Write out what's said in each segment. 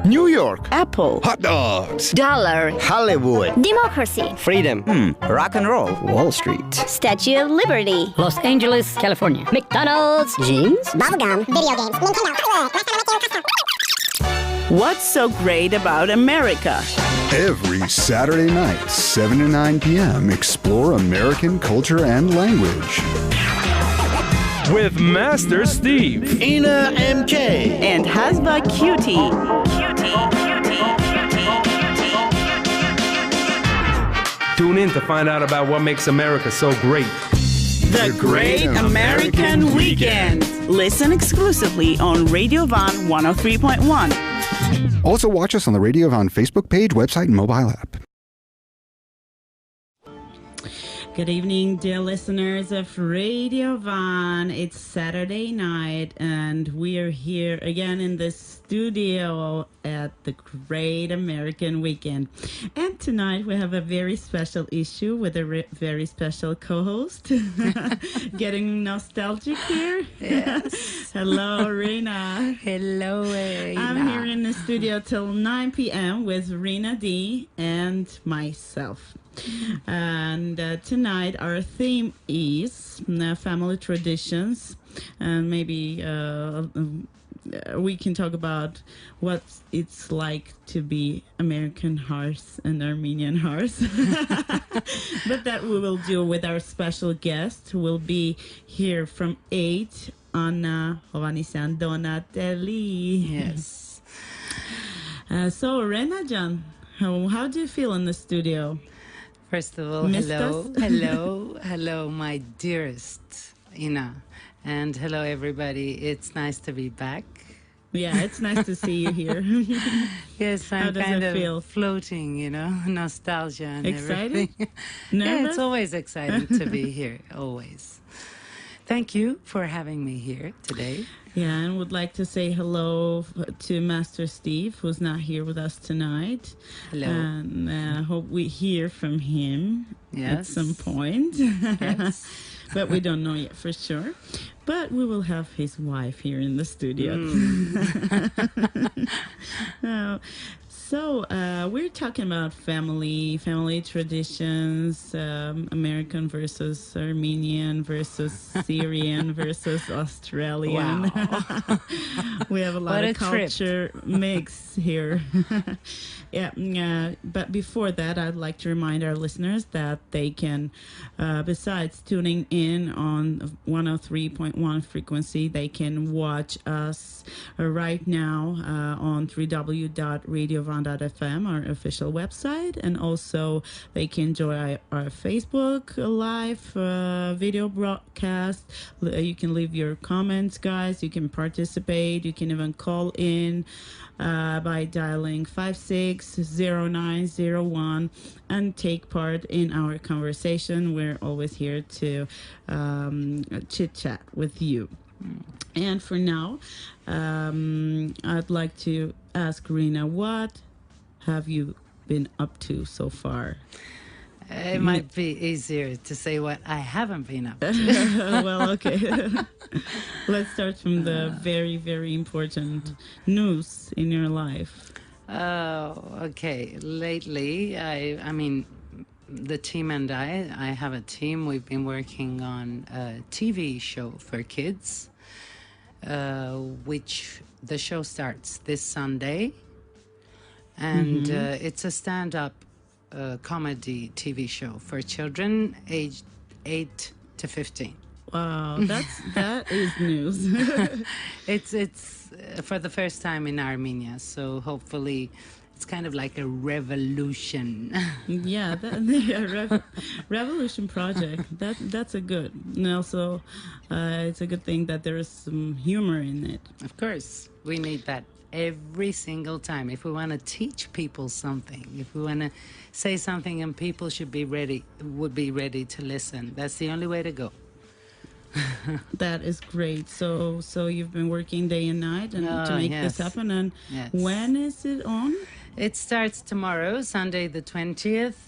New York. Apple. Hot dogs. Dollar. Hollywood. Democracy. Freedom. Rock and roll. Wall Street. Statue of Liberty. Los Angeles, California. McDonald's. Jeans. Bubblegum. Video games. Nintendo. What's so great about America? Every Saturday night, 7 to 9 p.m., explore American culture and language. With Master Steve, Ina MK, And Hasba Cutie. tune in to find out about what makes America so great. The Great American Weekend. Listen exclusively on Radio Van 103.1. Also, watch us on the Radio Von Facebook page, website, and mobile app. Good evening, dear listeners of Radio Van. It's Saturday night, and we are here again in the studio at the Great American Weekend. And tonight we have a very special issue with a very special co-host. Getting nostalgic here. Yes. Hello, Rena. Hello, Rena. I'm here in the studio till 9 p.m. with Rena D and myself. And tonight our theme is family traditions, and maybe we can talk about what it's like to be American horse and Armenian horse. But that we will do with our special guest, who will be here from 8, Anna Hovanesyan Donatelli. Yes. So, Rena-Jan, how do you feel in the studio? First of all, Missed hello, us? hello, my dearest Ina. And hello, everybody. It's nice to be back. Yeah, it's nice to see you here. Yes, How I'm does kind it of feel? floating, nostalgia and Excited? everything. Yeah, Nervous? it's always exciting to be here, always. Thank you for having me here today. Yeah, and would like to say hello to Master Steve, who's not here with us tonight. Hello. And hope we hear from him at Yes. some point. Yes. But we don't know yet for sure. But we will have his wife here in the studio. So we're talking about family traditions, American versus Armenian versus Syrian versus Australian. Wow. We have a lot What of a trip. culture mix here. But before that, I'd like to remind our listeners that they can, besides tuning in on 103.1 frequency, they can watch us right now on www.radiovan.fm, our official website, and also they can join our Facebook live video broadcast. You can leave your comments, guys. You can participate. You can even call in by dialing 560901 and take part in our conversation. We're always here to chit chat with you. And for now, I'd like to ask Rena, what have you been up to so far? It might be easier to say what I haven't been up to. Well, okay. Let's start from the very, very important news in your life. Oh, okay. Lately, I mean, the team and I have a team. We've been working on a TV show for kids, which the show starts this Sunday. And it's a stand-up comedy TV show for children aged 8 to 15. Wow, that is news. It's for the first time in Armenia, so hopefully it's kind of like a revolution. Yeah, Revolution Project. That's a good. And also, it's a good thing that there is some humor in it. Of course, we need that every single time. If we want to teach people something, if we want to say something, and people would be ready to listen. That's the only way to go. That is great. So you've been working day and night to make this happen. And when is it on? It starts tomorrow, Sunday the 20th,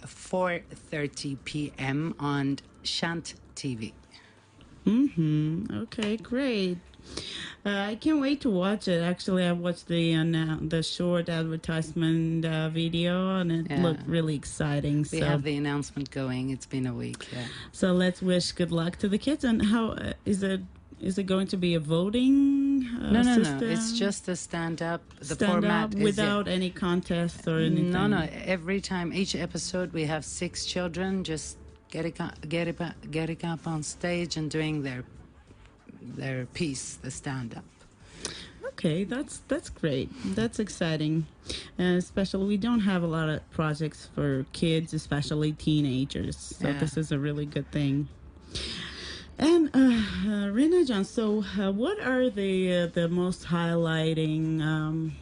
4:30 p.m. on Shant TV. Okay, great. I can't wait to watch it. Actually, I watched the short advertisement video, and it looked really exciting. We have the announcement going. It's been a week. Yeah. So let's wish good luck to the kids. And how is it? Is it going to be a voting No. system? It's just a stand-up. The Stand format up without any contest or anything? No. Every time, each episode, we have 6 children just getting up on stage and doing their piece, the stand-up. Okay, that's great. That's exciting. Especially, we don't have a lot of projects for kids, especially teenagers. So this is a really good thing. And Rina John, so what are the most highlighting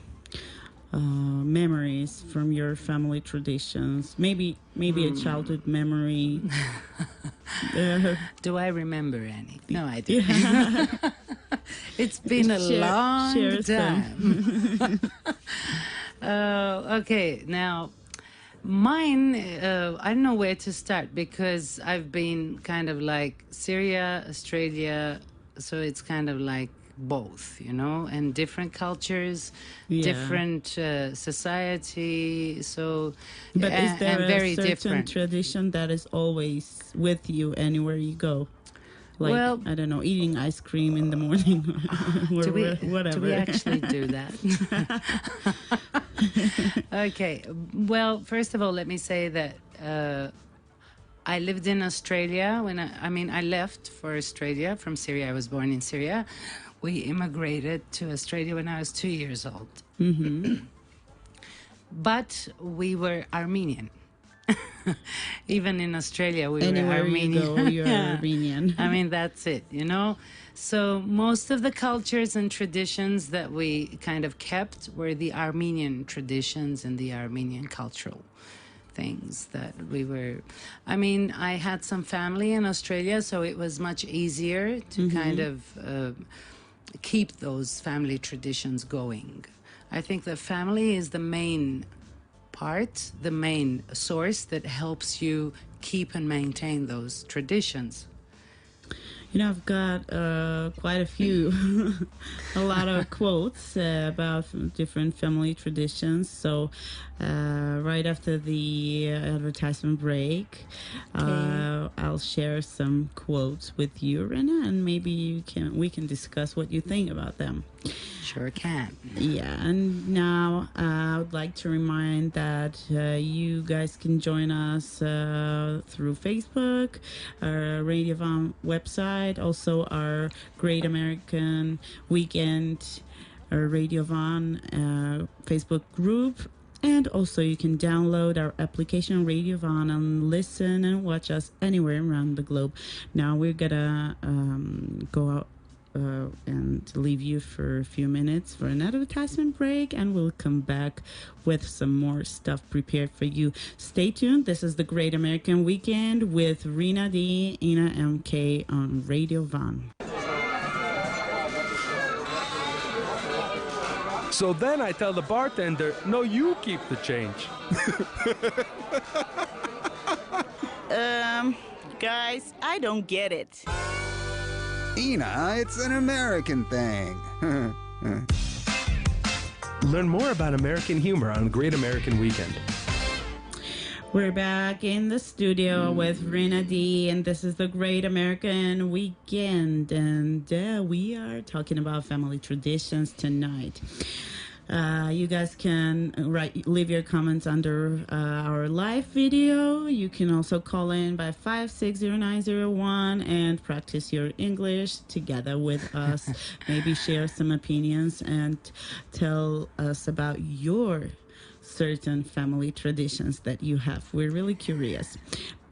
memories from your family traditions? Maybe a childhood memory. Do I remember any? No, I don't. It's been a long time. Okay, now mine, I don't know where to start because I've been kind of like Syria, Australia, so it's kind of like both, and different cultures, different society, so but is there and very a certain different tradition that is always with you anywhere you go? Like, well, I don't know, eating ice cream in the morning or whatever. Do we actually do that? Okay. Well, first of all, let me say that I lived in Australia when I left for Australia from Syria. I was born in Syria. We immigrated to Australia when I was 2 years old. Mm-hmm. But we were Armenian. Even in Australia, we were Armenian. You go, you're Armenian. I mean, that's it, So most of the cultures and traditions that we kind of kept were the Armenian traditions and the Armenian cultural things that we were. I had some family in Australia, so it was much easier to kind of keep those family traditions going. I think that family is the main part, the main source that helps you keep and maintain those traditions. I've got quite a few, a lot of quotes about different family traditions. So right after the advertisement break, I'll share some quotes with you, Rina, and maybe we can discuss what you think about them. Sure can. Yeah, and now I would like to remind that you guys can join us through Facebook, our Radio Van website, also our Great American Weekend Radio Van Facebook group. And also you can download our application Radio Van and listen and watch us anywhere around the globe. Now we're gonna go out and leave you for a few minutes for an advertisement break, and we'll come back with some more stuff prepared for you. Stay tuned. This is the Great American Weekend with Rina D, Ina MK on Radio Van. So then I tell the bartender, no, you keep the change. Guys, I don't get it. Ina, it's an American thing. Learn more about American humor on Great American Weekend. We're back in the studio with Rina D, and this is the Great American Weekend, and we are talking about family traditions tonight. You guys can leave your comments under our live video. You can also call in by 560-901 and practice your English together with us. Maybe share some opinions and tell us about your certain family traditions that you have. We're really curious.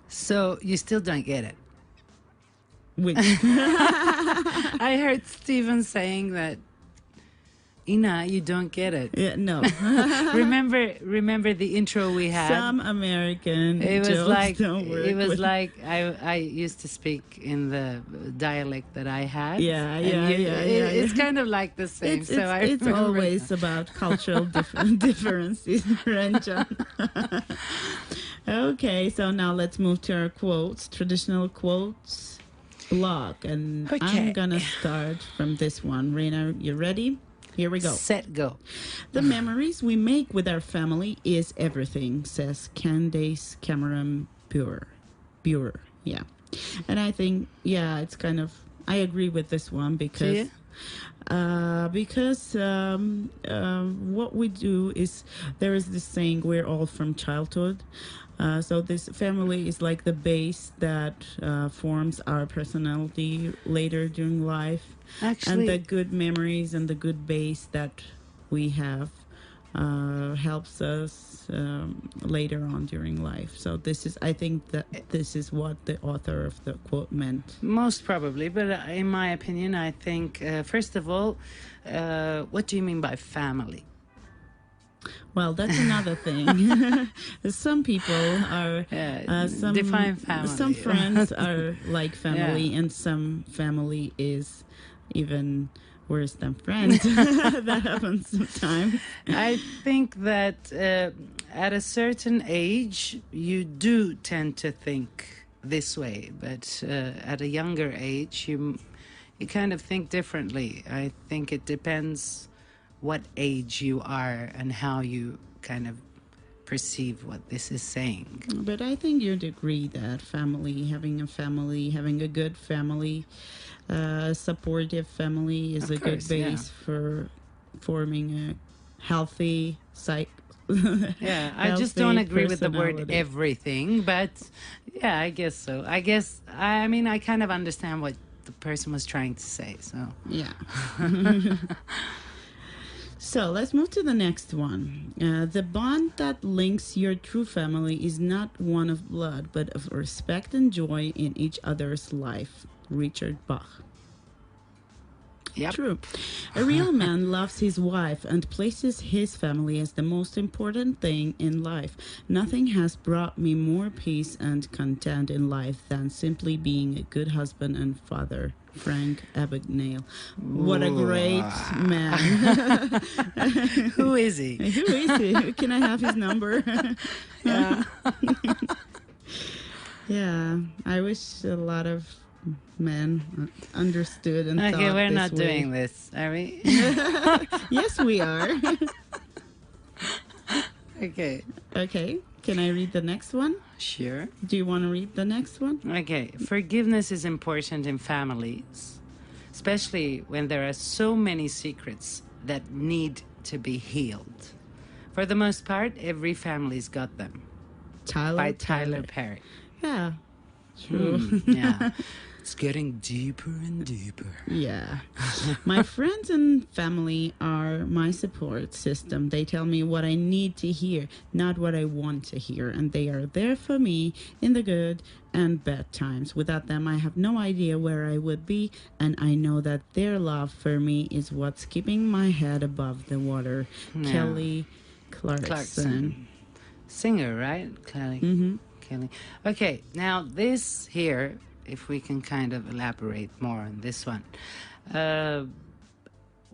So you still don't get it? Which? I heard Stephen saying that, Ina, you don't get it. Yeah, no. remember the intro we had? Some American it was jokes like don't work it was with... like I used to speak in the dialect that I had. Yeah. It's kind of like the same. It's always about cultural differences, Renja. Okay, so now let's move to our quotes, traditional quotes. block, and Okay. I'm gonna start from this one. Reina, you ready? Here we go. Set, go. The memories we make with our family is everything, says Candace Cameron Bure. Yeah. And I think, yeah, it's kind of, I agree with this one because what we do is, there is this saying, we're all from childhood. So this family is like the base that forms our personality later during life. Actually, And the good memories and the good base that we have helps us later on during life. So I think that this is what the author of the quote meant. most probably, but in my opinion, I think, first of all, what do you mean by family? Well, that's another thing. Some people are Define family. Some friends are like family, and some family is even worse than friends. That happens sometimes. I think that at a certain age, you do tend to think this way, but at a younger age, you kind of think differently. I think it depends what age you are and how you kind of perceive what this is saying. But I think you'd agree that having a good family, supportive family is Of a good course, yeah. base for forming a healthy Yeah, I just don't agree with the word everything, but yeah, I guess so. I mean, I kind of understand what the person was trying to say, so. Yeah. So let's move to the next one. The bond that links your true family is not one of blood, but of respect and joy in each other's life. Richard Bach. Yep. True. A real man loves his wife and places his family as the most important thing in life. Nothing has brought me more peace and content in life than simply being a good husband and father. Frank Abagnale. What a great man. Who is he? Who is he? Can I have his number? Yeah. Yeah, I wish a lot of men understood and thought Okay, we're this not way. doing this, are we? Yes, we are. Okay. Okay, can I read the next one? Sure. Do you want to read the next one? Okay, forgiveness is important in families, especially when there are so many secrets that need to be healed. For the most part, every family's got them. By Tyler Perry. Yeah, true. Yeah. It's getting deeper and deeper. Yeah. My friends and family are my support system. They tell me what I need to hear, not what I want to hear. And they are there for me in the good and bad times. Without them, I have no idea where I would be. And I know that their love for me is what's keeping my head above the water. Yeah. Kelly Clarkson. Singer, right? Kelly. Mm-hmm. Kelly. Okay, now this here, if we can kind of elaborate more on this one.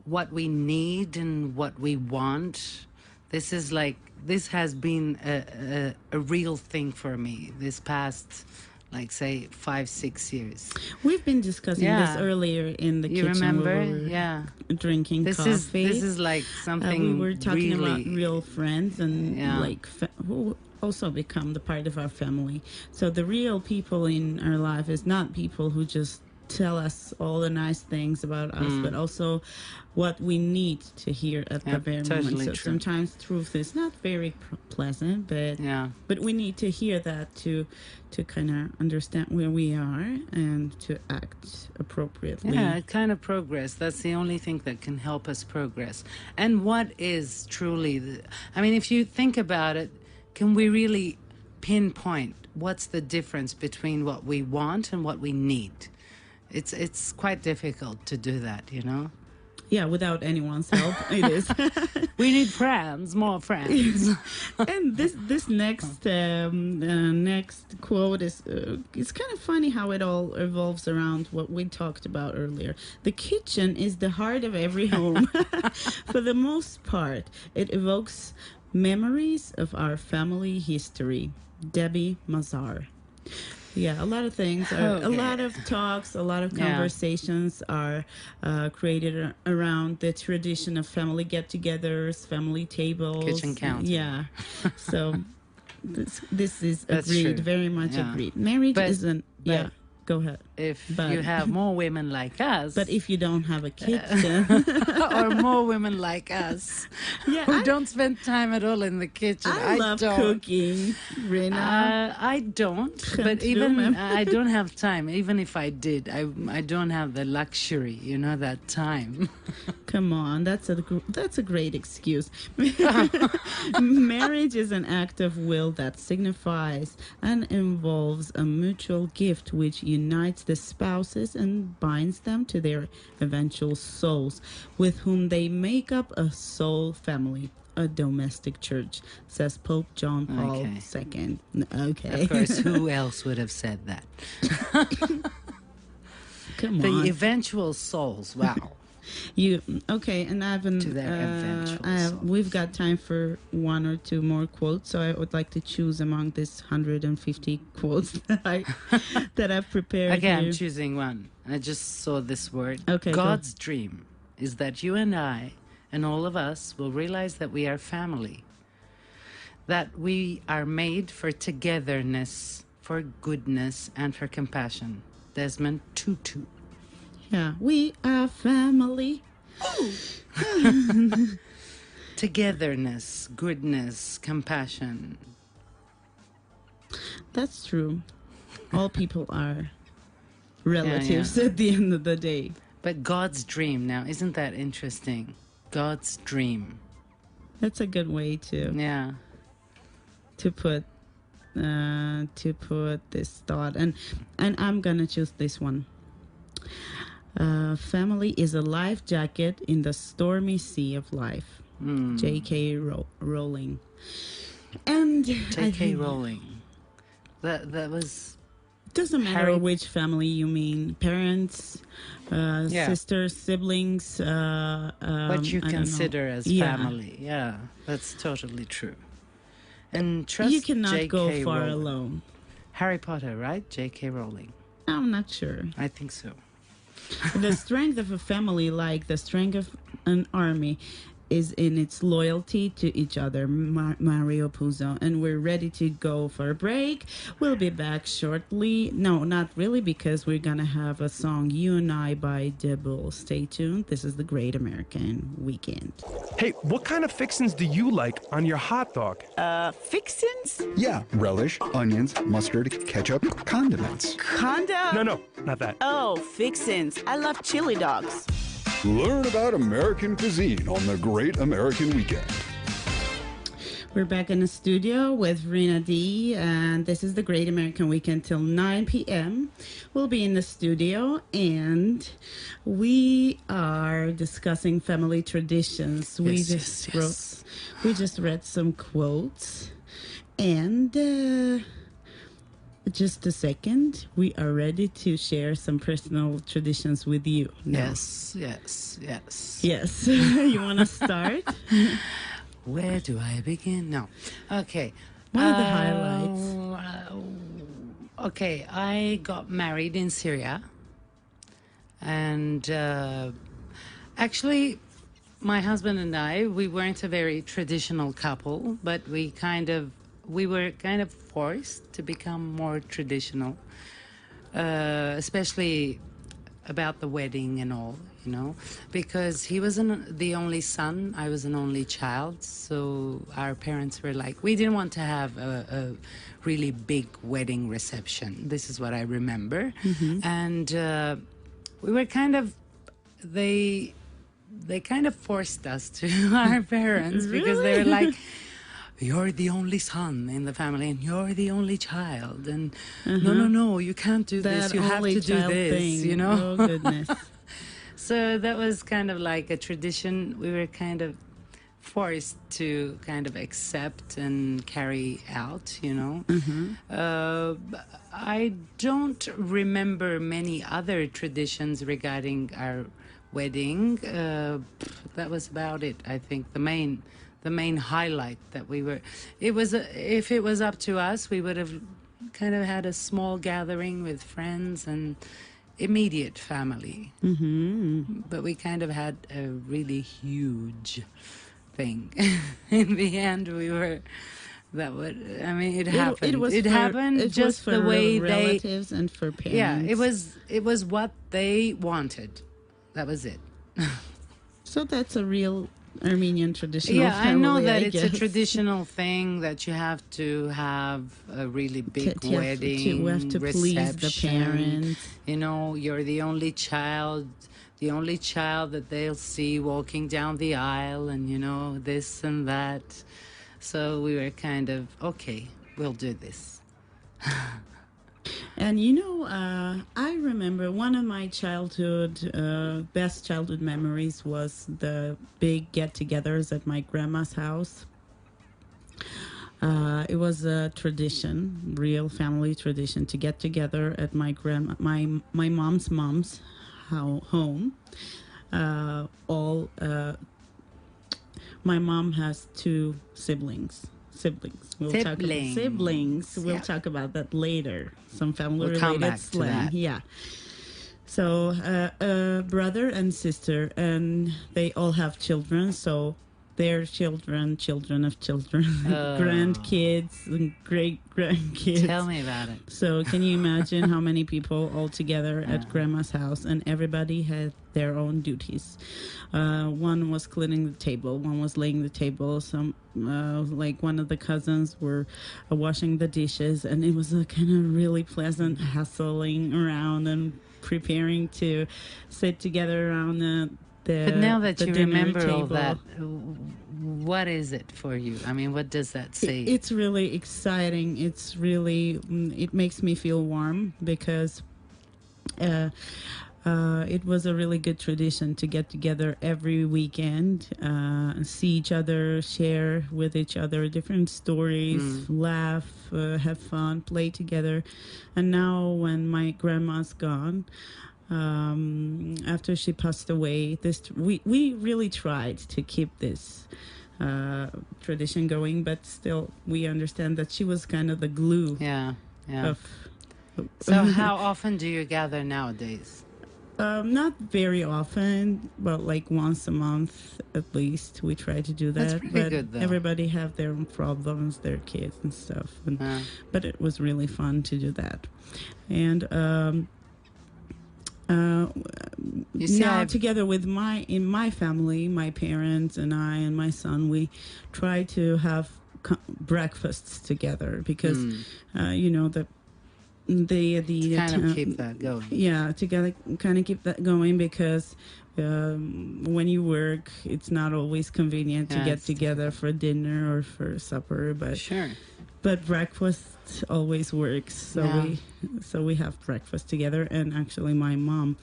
What we need and what we want, this has been a real thing for me this past, like, say, 5-6 years. We've been discussing this earlier in the You kitchen. remember? Where we were Yeah. drinking This coffee. is like something we were talking really, about real friends and Yeah. who also become the part of our family. So the real people in our life is not people who just tell us all the nice things about us, but also what we need to hear at the very totally moment. So true. sometimes truth is not very pleasant, but yeah. but we need to hear that to kind of understand where we are and to act appropriately. Yeah, kind of progress. That's the only thing that can help us progress. And what is truly I mean, if you think about it, can we really pinpoint what's the difference between what we want and what we need? It's quite difficult to do that, you know? Yeah, without anyone's help, it is. We need friends, more friends. And this next next quote is it's kind of funny how it all revolves around what we talked about earlier. The kitchen is the heart of every home. For the most part, it evokes memories of our family history. Debbie Mazar. Yeah, a lot of things are, a Okay. lot of talks, a lot of Yeah. conversations are created around the tradition of family get-togethers, family tables. Kitchen counter. Yeah. So this is That's agreed, true. very much Yeah. agreed. Marriage But- isn't, yeah, but- go ahead. If But- you have more women like us, But if you don't have a kitchen, or more women like us, yeah, who don't spend time at all in the kitchen, I love don't. cooking, Rena. I don't, but Can't do, even ma'am. I don't have time. Even if I did, I don't have the luxury, that time. Come on, that's a great excuse. Marriage is an act of will that signifies and involves a mutual gift which unites the spouses and binds them to their eventual souls, with whom they make up a soul family, a domestic church, says Pope John Paul Okay. II. Okay, Of course, who else would have said that? come The on. eventual souls. Wow. You okay? And I've been. To their eventual souls. We've got time for one or two more quotes, so I would like to choose among this 150 quotes that I've prepared. Okay, I'm here. choosing one. I just saw this word. Okay, go. God's dream is that you and I and all of us will realize that we are family. That we are made for togetherness, for goodness, and for compassion. Desmond Tutu. Yeah, we are family. Togetherness, goodness, compassion. That's true. All people are relatives at the end of the day. But God's dream now, isn't that interesting? God's dream. That's a good way to Yeah. put this thought, and I'm gonna choose this one. Family is a life jacket in the stormy sea of life. J.K. Rowling. And I J.K. think- Rowling. That was Doesn't matter Harry- which family you mean, parents, sisters, siblings. what you I don't know. consider as Yeah. family. Yeah, that's totally true. And trust You cannot J.K. go far Rowling. alone. Harry Potter, right? J.K. Rowling. I'm not sure. I think so. The strength of a family, like the strength of an army, is in its loyalty to each other. Mario Puzo. And we're ready to go for a break. We'll be back shortly. No, not really, because we're gonna have a song, You and I by Debul. Stay tuned. This is the Great American Weekend. Hey, what kind of fixins do you like on your hot dog? Fixins? Yeah, relish, onions, mustard, ketchup, condiments. Conda? No, not that. Oh, fixins. I love chili dogs. Learn about American cuisine on the Great American Weekend. We're back in the studio with Rena D, and this is the Great American Weekend till 9 p.m. We'll be in the studio, and we are discussing family traditions. We just read some quotes, and just a second, we are ready to share some personal traditions with you. now. Yes. Yes. You want to start? Where do I begin? No. Okay. What are the highlights? Okay, I got married in Syria. And actually, my husband and I, we weren't a very traditional couple, but we were kind of forced to become more traditional, especially about the wedding and all, because he was the only son, I was an only child, so our parents were like, we didn't want to have a really big wedding reception. This is what I remember. And we were they kind of forced us to our parents because they were like, you're the only son in the family and you're the only child, and no, you can't do this, you have to do child this, thing. Oh, goodness. So that was kind of like a tradition we were kind of forced to kind of accept and carry out, I don't remember many other traditions regarding our wedding. That was about it. I think the main highlight that if it was up to us, we would have kind of had a small gathering with friends and immediate family. But we kind of had a really huge thing. In the end, we were. That would. I mean, it happened. It happened it just was for the way relatives and for parents. Yeah, it was what they wanted. That was it. So that's a real Armenian traditional Yeah, family, I know that it's a guess. traditional thing that you have to have a really big To- wedding, we have to please the reception. parents. You know, you're the only child that they'll see walking down the aisle, and you know this and that. So we were kind of okay. We'll do this. And you know, I remember one of my best childhood memories was the big get-togethers at my grandma's house. It was a tradition, real family tradition, to get together at my mom's home. My mom has two siblings. We'll talk about that later. Some family We'll come related back to slang. that. Yeah. So a brother and sister, and they all have children. So their children of children, grandkids and great grandkids. Tell me about it. So can you imagine how many people all together at grandma's house, and everybody had their own duties. One was cleaning the table, one was laying the table, some like one of the cousins were washing the dishes, and it was a kind of really pleasant hustling around and preparing to sit together around the But now that the you dinner remember all table. that, what is it for you? I mean, what does that say? It's really exciting. It's really, it makes me feel warm because it was a really good tradition to get together every weekend, see each other, share with each other different stories, laugh, have fun, play together. And now when my grandma's gone, after she passed away, we really tried to keep this tradition going, but still we understand that she was kind of the glue Yeah. of So how often do you gather nowadays? not very often, but like once a month at least we try to do that. That's pretty But good, though. everybody have their own problems, their kids and stuff, and but it was really fun to do that. And You see, now I've- together with in my family, my parents and I and my son, we try to have breakfasts together because you know the kind of keep that going. yeah, to kind of keep that going because when you work, it's not always convenient to get Yes. together for dinner or for supper, but Sure. breakfast always works. So we have breakfast together, and actually my mom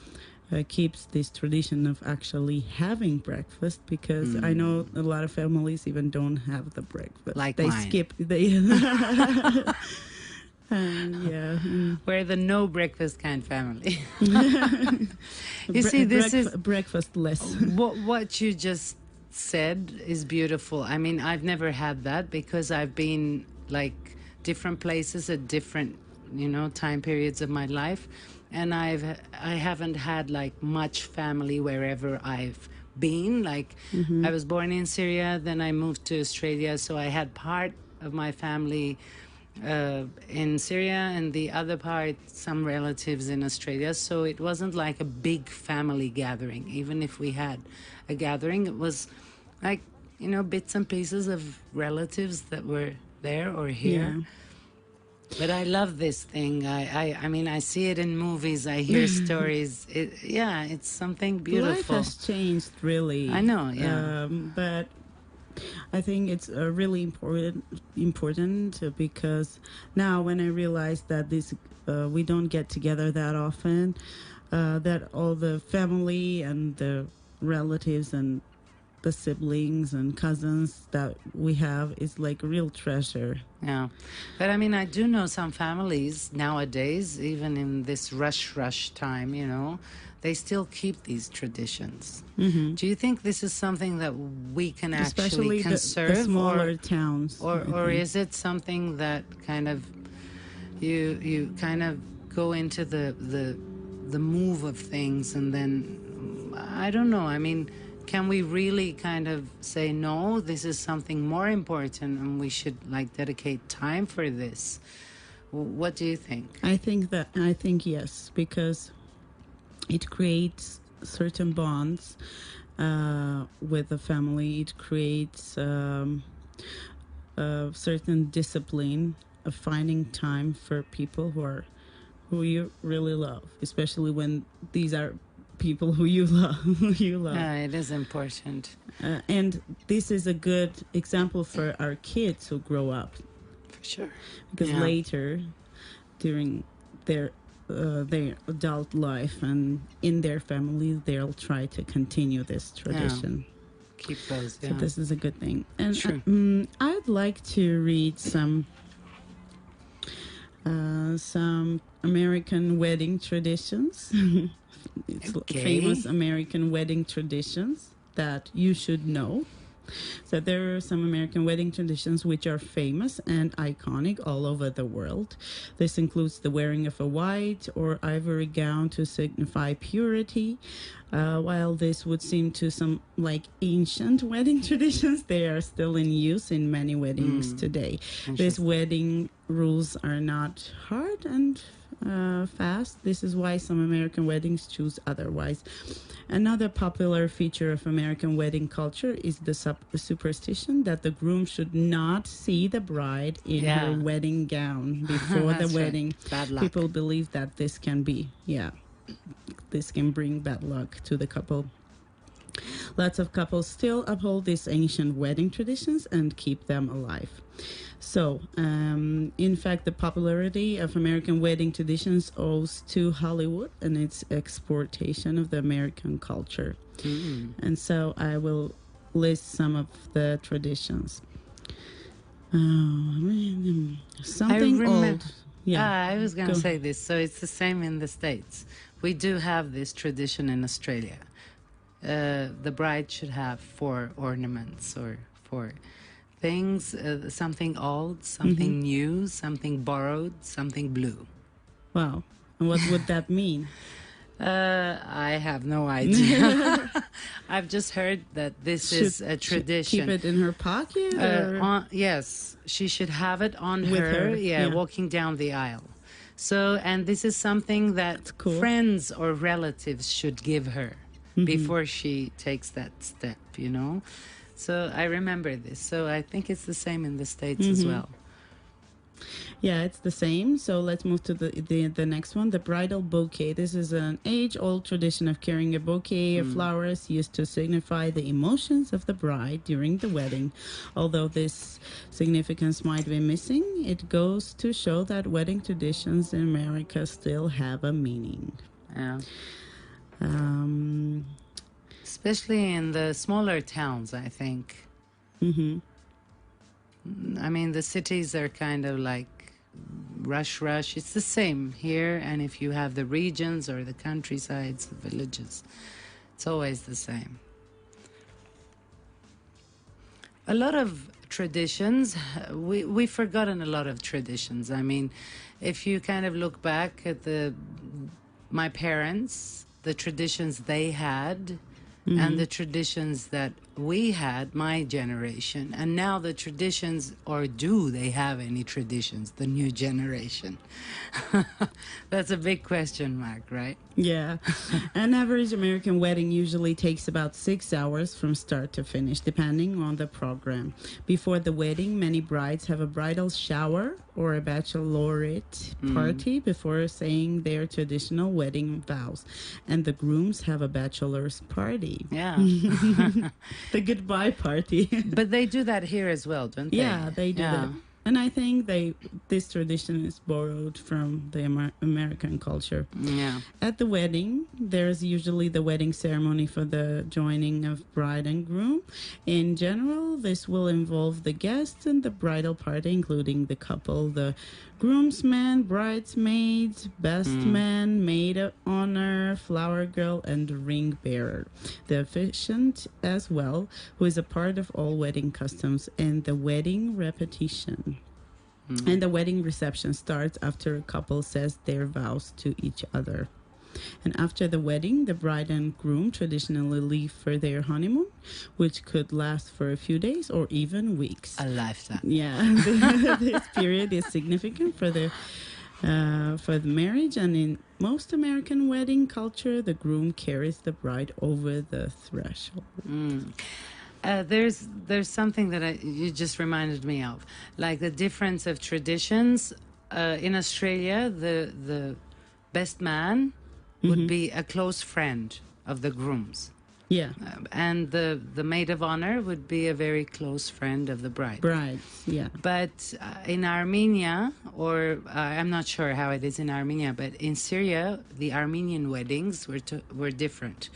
keeps this tradition of actually having breakfast because I know a lot of families even don't have the breakfast. Like they mine. skip yeah. We're the no breakfast kind family. You see, this is breakfastless. what you just said is beautiful. I mean, I've never had that because I've been like different places at different, time periods of my life, and I haven't had like much family wherever I've been. Like I was born in Syria, then I moved to Australia, so I had part of my family in Syria and the other part some relatives in Australia, so it wasn't like a big family gathering. Even if we had a gathering, it was like bits and pieces of relatives that were there or here. Yeah. But I love this thing. I mean, I see it in movies, I hear stories. It's something beautiful. Life has changed, really. I know, yeah. But I think it's really important because now when I realize that we don't get together that often, that all the family and the relatives and the siblings and cousins that we have is like a real treasure. Yeah. But I mean, I do know some families nowadays, even in this rush time, they still keep these traditions. Do you think this is something that we can actually Especially conserve? the smaller towns. Or is it something that kind of you kind of go into the move of things, and then I don't know. I mean, can we really kind of say no? This is something more important, and we should like dedicate time for this. What do you think? I think yes, because it creates certain bonds with the family. It creates a certain discipline of finding time for people who you really love, especially when these are people who you love. It is important. And this is a good example for our kids who grow up, For sure. because later, during their adult life and in their family, they'll try to continue this tradition. Keep those. So this is a good thing. And Sure. I'd like to read some American wedding traditions. It's Okay. famous American wedding traditions that you should know. So there are some American wedding traditions which are famous and iconic all over the world. This includes the wearing of a white or ivory gown to signify purity. While this would seem to some like ancient wedding traditions, they are still in use in many weddings today. These wedding rules are not hard and fast. This is why some American weddings choose otherwise. Another popular feature of American wedding culture is the superstition that the groom should not see the bride in her wedding gown before the That's right. wedding. Bad luck. People believe that this can bring bad luck to the couple. Lots of couples still uphold these ancient wedding traditions and keep them alive. So, in fact, the popularity of American wedding traditions owes to Hollywood and its exportation of the American culture. And so I will list some of the traditions. Something old. Yeah. I was going to Go. say this. So it's the same in the States. We do have this tradition in Australia. The bride should have 4 ornaments or 4 things, something old, something new, something borrowed, something blue. Wow. And what would that mean? I have no idea. I've just heard that this is a Should tradition. keep it in her pocket? Or? Yes, she should have it on With her, her, yeah. walking down the aisle. So, and this is something that cool. friends or relatives should give her before she takes that step, you know? So I remember this. So I think it's the same in the States as well. Yeah, it's the same. So let's move to the next one, the bridal bouquet. This is an age-old tradition of carrying a bouquet of flowers used to signify the emotions of the bride during the wedding. Although this significance might be missing, it goes to show that wedding traditions in America still have a meaning. Yeah. Especially in the smaller towns, I think. I mean, the cities are kind of like rush. It's the same here, and if you have the regions or the countrysides, the villages, it's always the same. A lot of traditions, we've forgotten a lot of traditions. I mean, if you kind of look back at my parents, the traditions they had, and the traditions that we had, my generation, and now the traditions, or do they have any traditions, the new generation? That's a big question mark, right? Yeah. An average American wedding usually takes about 6 hours from start to finish, depending on the program. Before the wedding, many brides have a bridal shower or a bachelorette party before saying their traditional wedding vows. And the grooms have a bachelor's party. Yeah. The goodbye party. But they do that here as well, don't they? Yeah, they do that. And I think this tradition is borrowed from the American culture. Yeah. At the wedding, there's usually the wedding ceremony for the joining of bride and groom. In general, this will involve the guests and the bridal party, including the couple, the groomsmen, bridesmaids, best man, maid of honor, flower girl, and ring bearer. The officiant as well, who is a part of all wedding customs, and the wedding repetition. And the wedding reception starts after a couple says their vows to each other. And after the wedding, the bride and groom traditionally leave for their honeymoon, which could last for a few days or even weeks. A lifetime. Yeah, this period is significant for the marriage, and in most American wedding culture, the groom carries the bride over the threshold. There's something that you just reminded me of, like the difference of traditions. In Australia, the best man would be a close friend of the groom's. Yeah, And the maid of honor would be a very close friend of the bride. brides. Yeah, But in Armenia, or I'm not sure how it is in Armenia, but in Syria, the Armenian weddings were different.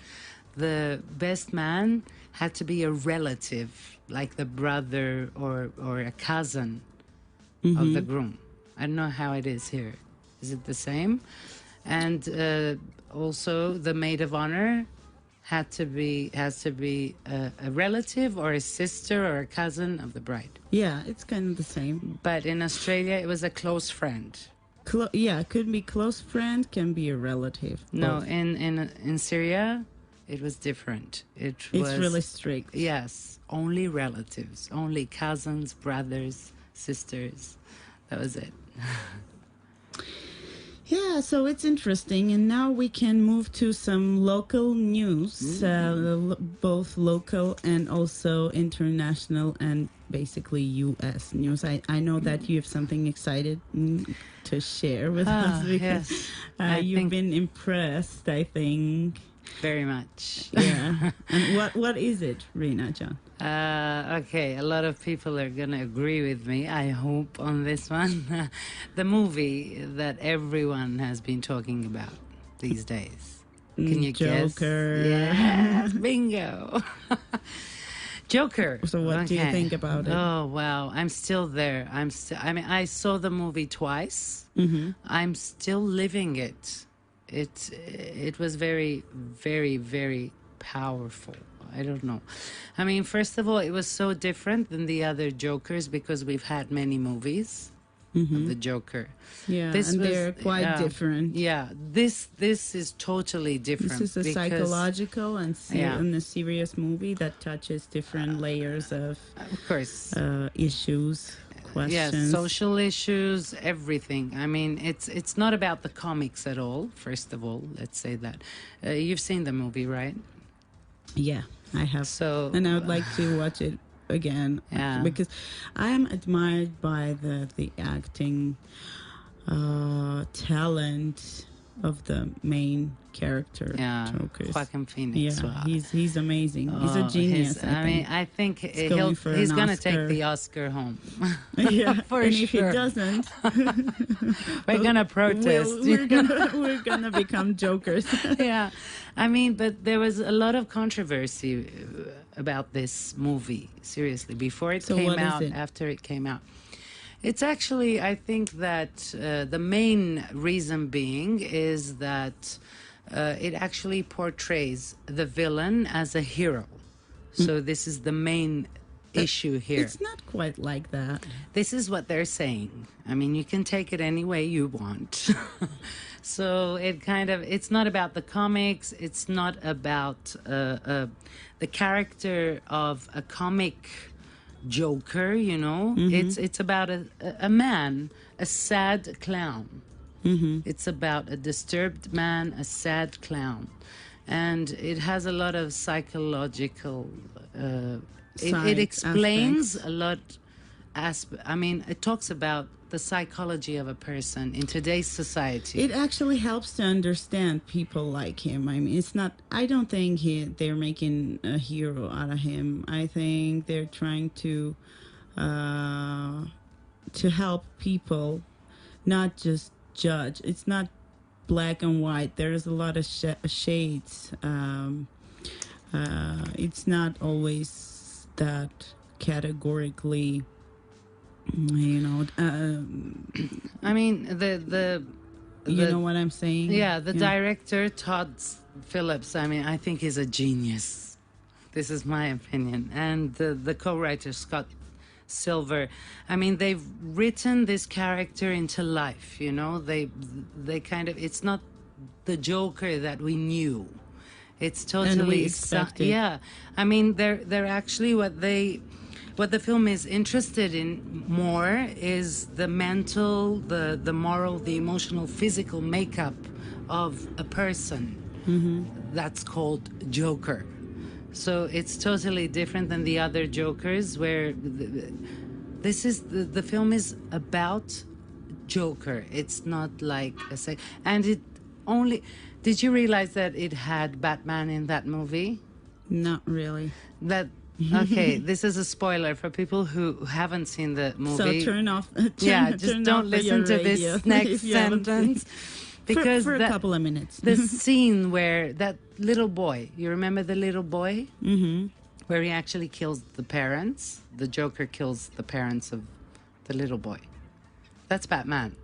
The best man had to be a relative, like the brother or a cousin of the groom. I don't know how it is here. Is it the same? And also, the maid of honor has to be a relative or a sister or a cousin of the bride. yeah, it's kind of the same. But in Australia, it was a close friend. Yeah, could be close friend, can be a relative. No, both. in Syria, it was different. It's was really strict. Yes, only relatives, only cousins, brothers, sisters. That was it. Yeah, so it's interesting. And now we can move to some local news, both local and also international and basically U.S. news. I know that you have something excited to share with us because Yes, I you've think- been impressed, I think. Very much. Yeah. And what is it, Rina John? Okay, a lot of people are going to agree with me, I hope, on this one. The movie that everyone has been talking about these days. Can you guess? Joker. Yes, bingo. Joker. So what do you Okay. think about it? Oh, wow. I'm still there. I mean, I saw the movie twice. I'm still living it. It was very, very, very powerful. I don't know. I mean, first of all, it was so different than the other Jokers because we've had many movies of the Joker. Yeah, This and was- they're quite yeah. different. Yeah, this is totally different. This is a because- psychological and, Yeah. and a serious movie that touches different layers of Of course. issues, Yes, questions. social issues, everything. I mean, it's not about the comics at all. First of all, let's say that. You've seen the movie, right? Yeah, I have. So, And I would like to watch it again Yeah. because I am admired by the acting talent of the main character. yeah, Joker's. Joaquin Phoenix. Yeah, wow. he's amazing. He's a Oh, genius. I mean, I think going for he's an going to Oscar. take the Oscar home. yeah, for and if he sure. doesn't, We're going to protest. we're gonna become jokers. Yeah, I mean, but there was a lot of controversy about this movie. Seriously, before it So came what is out, it? after it came out, it's actually, I think that the main reason being is that it actually portrays the villain as a hero. So this is the main issue here. It's not quite like that. This is what they're saying. I mean, you can take it any way you want. So it's not about the comics. It's not about the character of a comic Joker, you know. It's about a man, a sad clown. It's about a disturbed man, a sad clown. And it has a lot of psychological... it Side explains aspects. a lot... I mean, it talks about the psychology of a person in today's society. It actually helps to understand people like him. I mean, it's not. I don't think they're making a hero out of him. I think they're trying to help people, not just judge. It's not black and white. There's a lot of shades. It's not always that categorically. You know, I mean, you know what I'm saying? Yeah, the director, Todd Phillips, I mean, I think he's a genius. This is my opinion. And the co-writer, Scott silver. I mean, they've written this character into life, you know? They kind of, it's not the Joker that we knew. It's totally expected. yeah. I mean, they're actually what the film is interested in more is the mental, the moral, the emotional, physical makeup of a person. That's called Joker. So it's totally different than the other Jokers, where this is the film is about Joker. It's not like and it only. Did you realize that it had Batman in that movie? Not really. Okay, this is a spoiler for people who haven't seen the movie. So turn off. Just turn don't off listen your to radio this next if you haven't seen- sentence. Because for a couple of minutes. the scene where that little boy, you remember the little boy? Mm-hmm. Where he actually kills the parents. The Joker kills the parents of the little boy. That's Batman.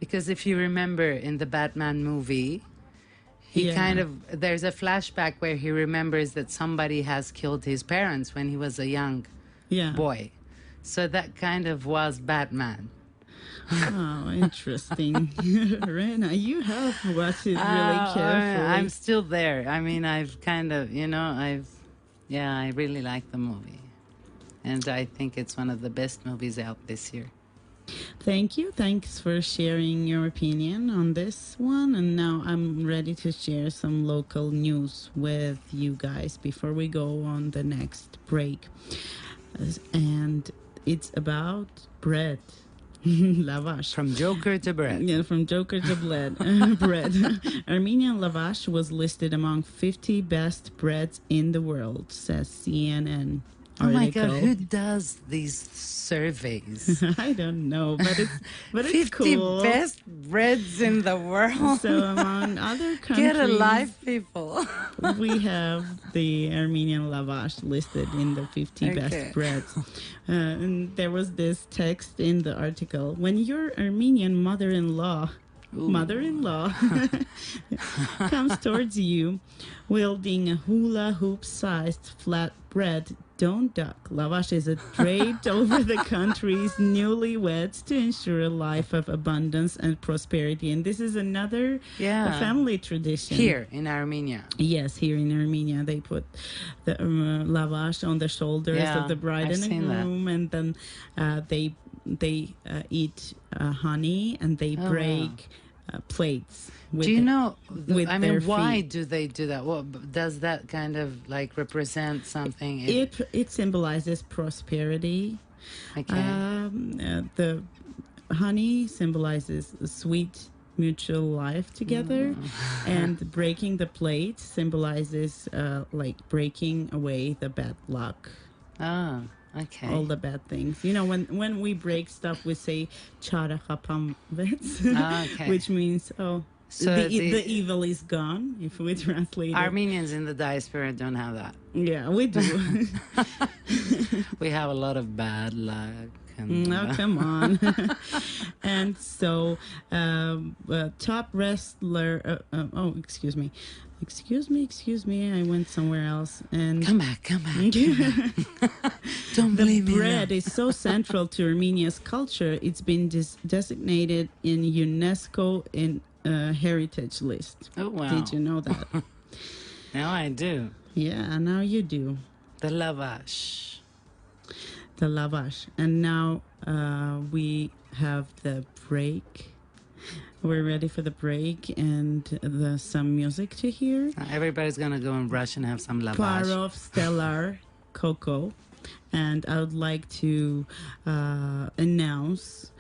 Because if you remember in the Batman movie, he there's a flashback where he remembers that somebody has killed his parents when he was a young boy. So that kind of was Batman. Oh, interesting. Rena, you have watched it really carefully. I'm still there. I mean, I've kind of, I really like the movie. And I think it's one of the best movies out this year. Thank you. Thanks for sharing your opinion on this one. And now I'm ready to share some local news with you guys before we go on the next break. And it's about bread. Lavash. From Joker to bread. Yeah, from Joker to bread. Armenian lavash was listed among 50 best breads in the world, says CNN. Oh my article. God, who does these surveys? I don't know, but it's 50 cool. best breads in the world. So among other countries, Get alive, people. we have the Armenian lavash listed in the 50 best breads. And there was this text in the article: when your Armenian mother-in-law comes towards you wielding a hula hoop-sized flat bread, don't duck. Lavash is draped over the country's newlyweds to ensure a life of abundance and prosperity. And this is another family tradition. Here in Armenia. Yes, here in Armenia, they put the lavash on the shoulders of the bride and the groom, and then they eat honey, and they break plates. Do you know? Why feet. do they do that? Well, does that kind of like represent something? It symbolizes prosperity. Okay. The honey symbolizes a sweet mutual life together, and breaking the plate symbolizes like breaking away the bad luck. Oh. Okay. All the bad things. You know, when we break stuff, we say "Chara khapamvets," which means so the evil is gone. If we translate it. Armenians in the diaspora don't have that. Yeah, we do. We have a lot of bad luck. No, come on. And so, top wrestler. Excuse me. I went somewhere else. And come back. Don't blame me. The bread is so central to Armenia's culture. It's been designated in UNESCO in heritage list. Oh wow! Did you know that? Now I do. Yeah, now you do. The lavash. And now we have the break. We're ready for the break and some music to hear. Everybody's gonna go and rush and have some lavash. Parov Stellar Coco. And I would like to announce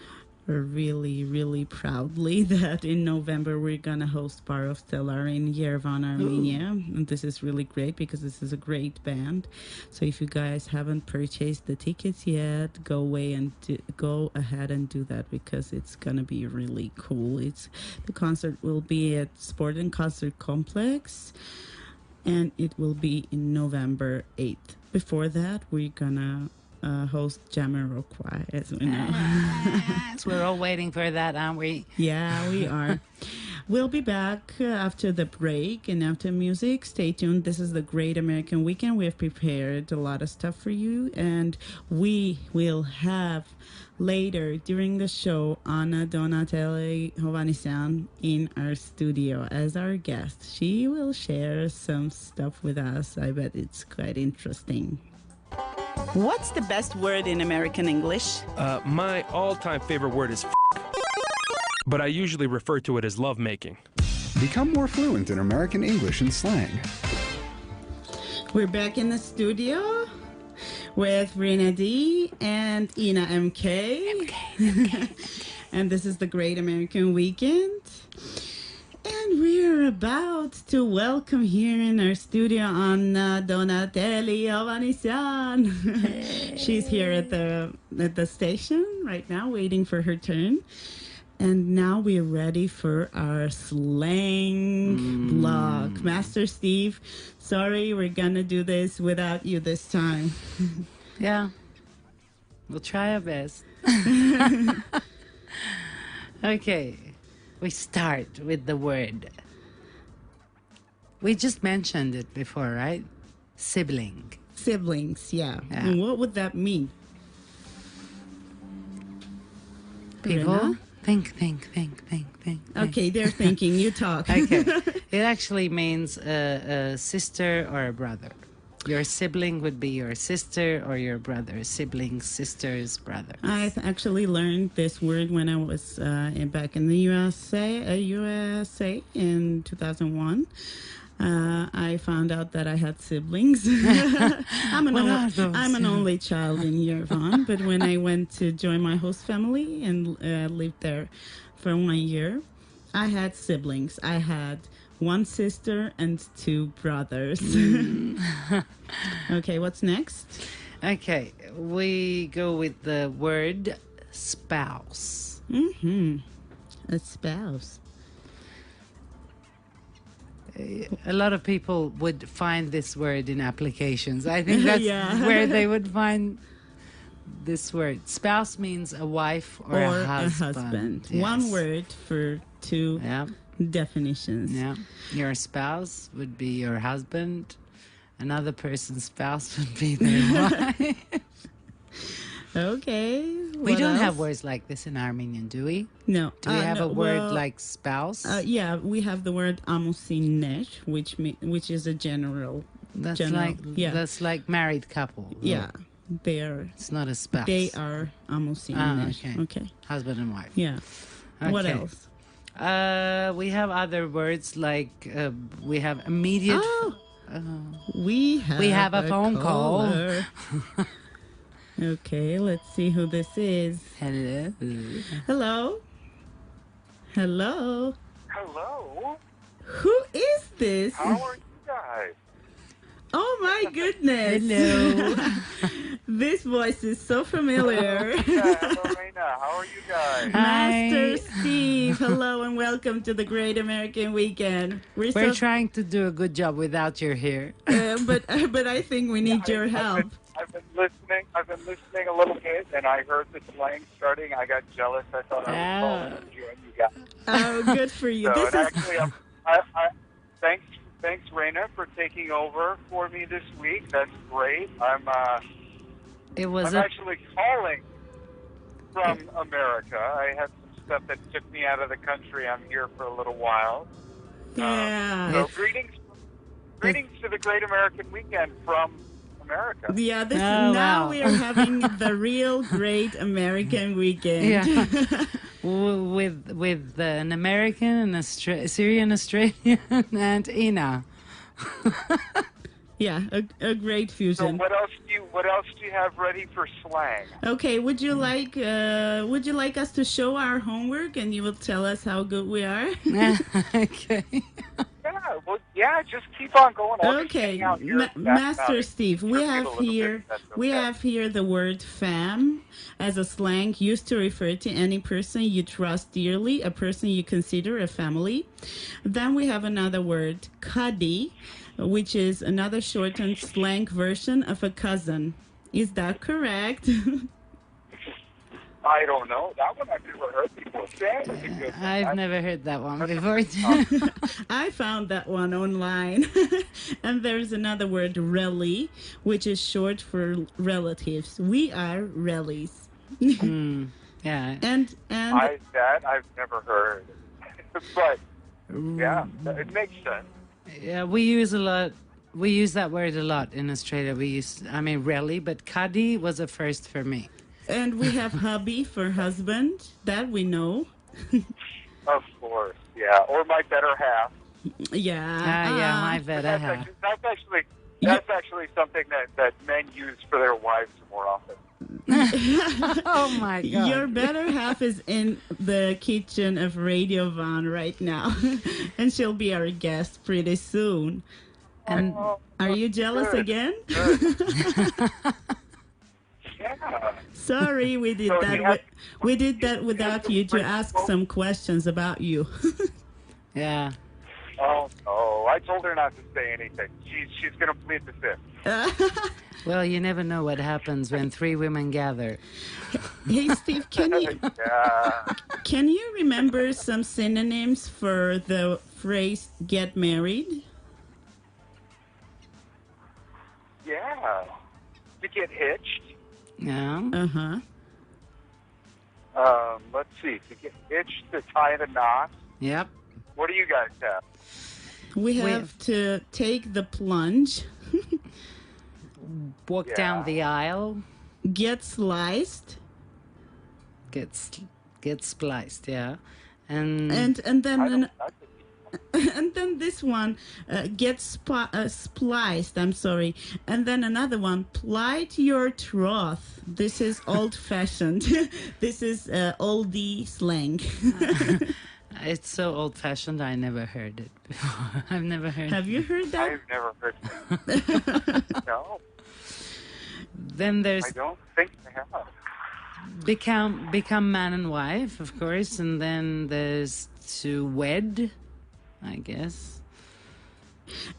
really, really proudly that in November we're going to host Parov Stellar in Yerevan, Armenia. And this is really great because this is a great band. So if you guys haven't purchased the tickets yet, go ahead and do that because it's going to be really cool. The concert will be at Sport and Concert Complex, and it will be in November 8th. Before that, we're going to host Jamiroquai, as we know. So we're all waiting for that, aren't we? Yeah, we are. We'll be back after the break and after music. Stay tuned. This is the Great American Weekend. We have prepared a lot of stuff for you, and we will have later during the show Anna Donatelli Hovhannisyan in our studio as our guest. She will share some stuff with us. I bet it's quite interesting. What's the best word in American English? My all-time favorite word is but I usually refer to it as lovemaking. Become more fluent in American English and slang. We're back in the studio with Rena D and Ina MK. And this is the Great American Weekend. And we're about to welcome here in our studio Anna Donatelli Hovhannisyan. She's here at the station right now, waiting for her turn. And now we're ready for our slang block. Master Steve, sorry, we're gonna do this without you this time. Yeah, we'll try our best. Okay, we start with the word. We just mentioned it before, right? Sibling. Siblings, yeah. Yeah. And what would that mean? People, Rena? think. Okay, they're thinking. You talk. Okay. It actually means a sister or a brother. Your sibling would be your sister or your brother. Siblings, sisters, brothers. I actually learned this word when I was back in the USA in 2001. I found out that I had siblings. I'm an only child in Yerevan, but when I went to join my host family and lived there for 1 year, I had siblings. I had one sister and two brothers. Okay, what's next? Okay, we go with the word spouse. A spouse. A lot of people would find this word in applications. I think that's Yeah. where they would find this word. Spouse means a wife or a husband. Yes. One word for two Yeah, definitions. yeah. Your spouse would be your husband. Another person's spouse would be their wife. Okay. We what don't have else? words like this in Armenian, do we? No. Do we have no, a word well, like spouse? Yeah, we have the word amusinesh, which is a general. that's general, that's like married couple. Yeah, they are. It's not a spouse. They are amusinesh. okay. Okay. Husband and wife. Yeah. What Okay. else? We have other words like we have immediate. We have a phone call. caller. Okay, let's see who this is. Hello. Hello. Hello. Hello. Who is this? How are you guys? Oh my goodness. Hello. This voice is so familiar. Yeah, hello, Reina. How are you guys? Master Steve, hello and welcome to the Great American Weekend. We're trying to do a good job without your here. but I think we need your help. I've been listening a little bit, and I heard the slang starting. I got jealous. I thought I was calling and join you guys. Oh, good for you. So, This and is actually, thanks, Reina, for taking over for me this week. That's great. I'm actually calling from America. I had some stuff that took me out of the country. I'm here for a little while. yeah. So greetings to the Great American Weekend from America. Yeah, this Oh, now wow. we are having the real Great American Weekend. Yeah. with an American, Syrian, Australian, and Ina. Yeah, a great So fusion. what else do you have ready for slang? Okay, would you like us to show our homework and you will tell us how good we are? Okay. Yeah, just keep on going. I'll just Okay, hang out here in the back Master alley. Steve, we Forget have a little bit, here if that's we okay. have here the word fam as a slang used to refer to any person you trust dearly, a person you consider a family. Then we have another word, kadi, which is another shortened slang version of a cousin. Is that correct? I don't know. That one I've never heard before. Sam is a good one. I've never heard that one before. I found that one online. And there's another word, rally, which is short for relatives. We are rallies. Yeah. And That I've never heard. But, yeah, it makes sense. Yeah, we use that word a lot in Australia. Rally, but Cuddy was a first for me. and we have hubby for husband. That we know. Of course, yeah. Or my better half. Yeah. My better half. That's actually something that men use for their wives more often. Oh my God. Your better half is in the kitchen of Radio Van right now, and she'll be our guest pretty soon. And are you jealous good. again? Yeah. Sorry, we did So that. you have- We did that without you to ask some questions about you. Yeah. Oh, no. I told her not to say anything. She's going to plead the fifth. Well, you never know what happens when three women gather. Hey, Steve, Yeah. can you remember some synonyms for the phrase "get married"? Yeah. To get hitched. Yeah. Uh-huh. Let's see. To get hitched, to tie the knot. Yep. What do you guys have? We have to take the plunge, Walk down the aisle. get sliced, Get spliced. Yeah. And and then That's and then this one get spliced. I'm sorry, and then another one, plight your troth. This is old-fashioned. This is oldie slang. it's so old-fashioned. I never heard it before. I've never heard. Have you heard that? I've never heard that. No, Then there's I don't think I have. become man and wife, of course, and then there's to wed, I guess.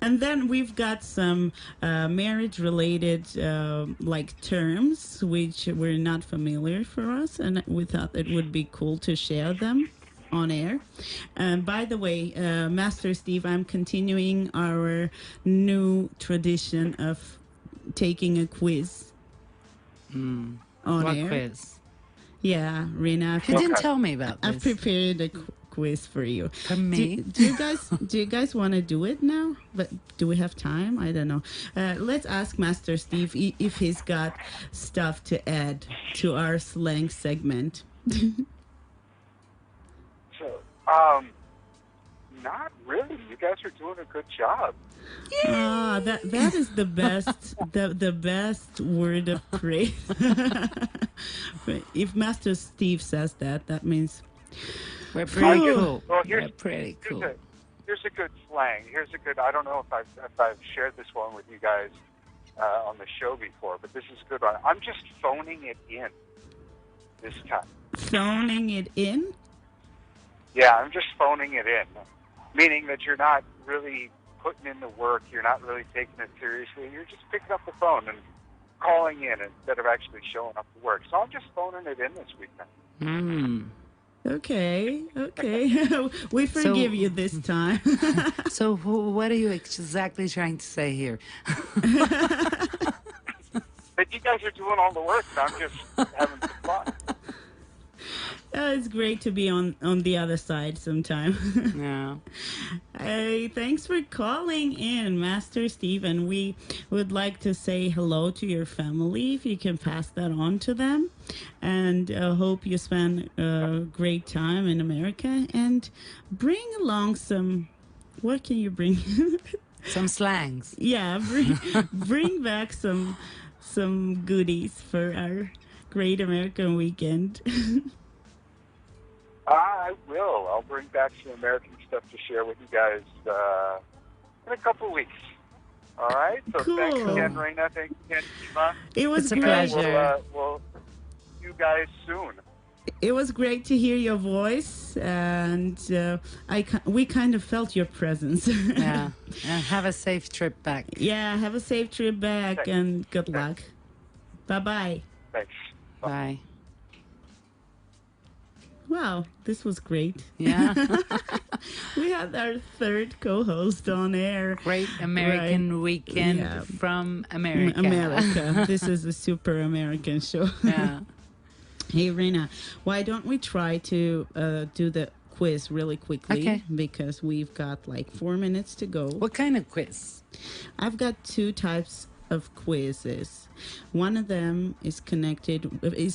And then we've got some marriage-related like terms which were not familiar for us, and we thought it would be cool to share them on air. By the way, Master Steve, I'm continuing our new tradition of taking a quiz on What air. quiz? Yeah, Rena, You didn't tell me about I've this. prepared a quiz for you. For me? Do you guys want to do it now? But do we have time? I don't know. Let's ask Master Steve if he's got stuff to add to our slang segment. So, not really. You guys are doing a good job. Ah, that is the best the best word of praise. If Master Steve says that, that means We're pretty Cool. cool. Well, We're pretty cool. Here's a good slang. Here's a good. I don't know if I've shared this one with you guys on the show before, but this is a good one. I'm just phoning it in this time. phoning it in. Yeah, I'm just phoning it in, meaning that you're not really putting in the work. You're not really taking it seriously. You're just picking up the phone and calling in instead of actually showing up to work. So I'm just phoning it in this weekend. Okay. We forgive you this time. So what are you exactly trying to say here? But you guys are doing all the work, and I'm just having some fun. It's great to be on the other side sometime. Yeah. Hey, thanks for calling in, Master Steve. And we would like to say hello to your family, if you can pass that on to them. And hope you spend a great time in America. And bring along some... What can you bring? Some slangs. Yeah, bring back some goodies for our great American weekend. I will. I'll bring back some American stuff to share with you guys in a couple weeks. All right? So thanks Cool. again, Raina. Thanks again, Kima. It was It's a great. pleasure. We'll see you guys soon. It was great to hear your voice, and we kind of felt your presence. Yeah. And have a safe trip back. Yeah, have a safe trip back, and good luck. Bye-bye. Thanks. Bye. Wow, this was great. Yeah. We had our third co-host on air. Great American Weekend Yeah. from America. America. This is a super American show. Yeah. Hey, Rena, why don't we try to do the quiz really quickly? Okay. Because we've got like 4 minutes to go. What kind of quiz? I've got two types of quizzes. One of them is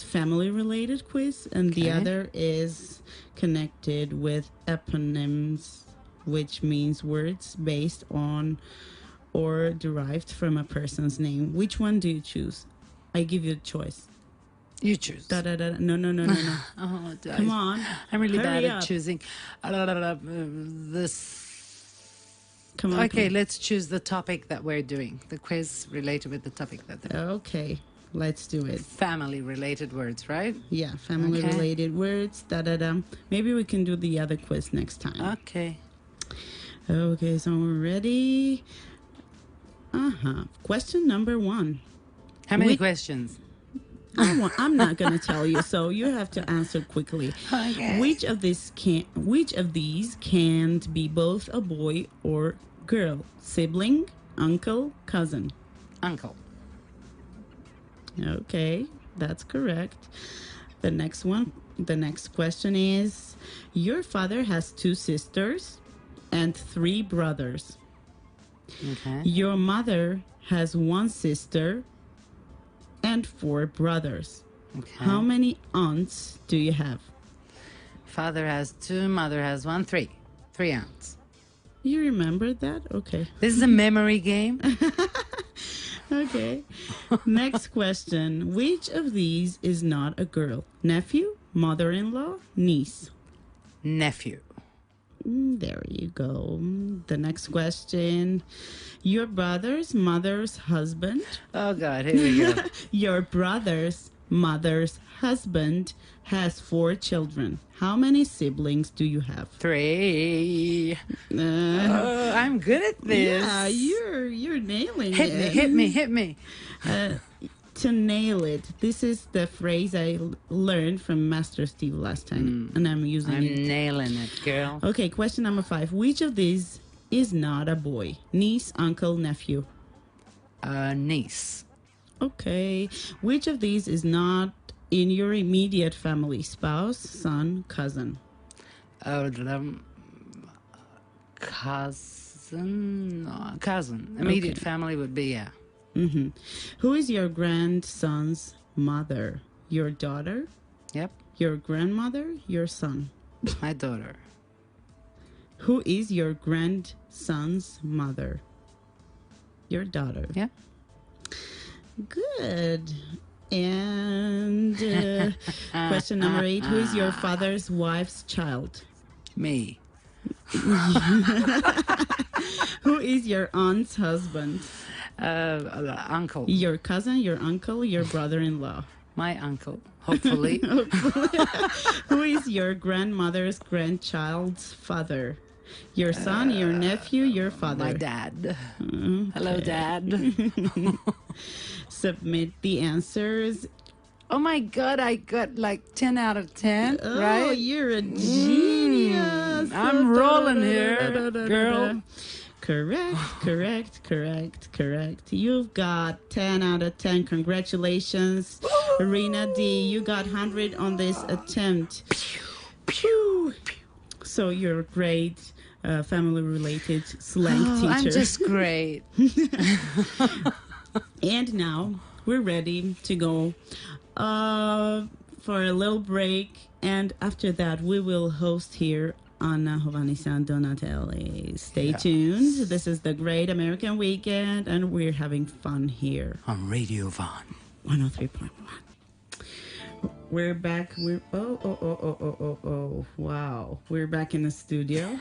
family related quiz, and the Okay. other is connected with eponyms, which means words based on or derived from a person's name. Which one do you choose? I give you a choice. You choose. Da, da, da. No. Oh, Come on. I'm really bad Hurry at up. choosing. This. Come on. Okay, come let's choose the topic that we're doing. The quiz related with the topic that on. Okay, let's do it. family related words, right? Yeah, family Okay. related words. Da da da. Maybe we can do the other quiz next time. Okay. Okay, so we're ready. Question number 1. How many We- questions? I'm not going to tell you, so you have to answer quickly. Okay. Which of these can't be both a boy or girl? Sibling, uncle, cousin. Uncle. Okay, that's correct. The next question is, your father has 2 sisters and 3 brothers. Okay. Your mother has 1 sister and 4 brothers. Okay. How many aunts do you have? Father has 2, mother has 1, 3. 3 aunts. You remember that? Okay. This is a memory game. Okay. Next question. Which of these is not a girl? Nephew, mother-in-law, niece? Nephew. There you go. The next question. Your brother's mother's husband. Oh, God, here we go. Your brother's mother's husband has 4 children. How many siblings do you have? 3. Oh, I'm good at this. Yeah, you're nailing Hit me, it. hit me. To nail it. This is the phrase I learned from Master Steve last time, and I'm using I'm it. nailing it, girl. Okay, question number 5. Which of these is not a boy? Niece, uncle, nephew. Niece. Okay. Which of these is not in your immediate family? Spouse, son, cousin. Cousin. No, cousin. Immediate Okay. family would be, yeah. Who is your grandson's mother? Your daughter? Yep. Your grandmother? Your son? My daughter. Who is your grandson's mother? Your daughter. Yeah. Good. And question number 8. Who is your father's wife's child? Me. Who is your aunt's husband? Uncle. Your cousin, your uncle, your brother-in-law. My uncle, hopefully. Who is your grandmother's grandchild's father? Your son, your nephew, your father. My dad. Hello, Dad. Submit the answers. Oh my God, I got like 10 out of 10, Oh, right? you're a genius. I'm rolling here, girl. Correct. You've got 10 out of 10. Congratulations, Rena D. You got 100 on this attempt. Phew. So you're a great family-related slang teacher. I'm just great. And now we're ready to go for a little break. And after that, we will host here Anna Hovhannisyan Donatelli. Stay tuned. This is the Great American Weekend, and we're having fun here. On Radio Von. 103.1. We're back. Oh. Wow. We're back in the studio.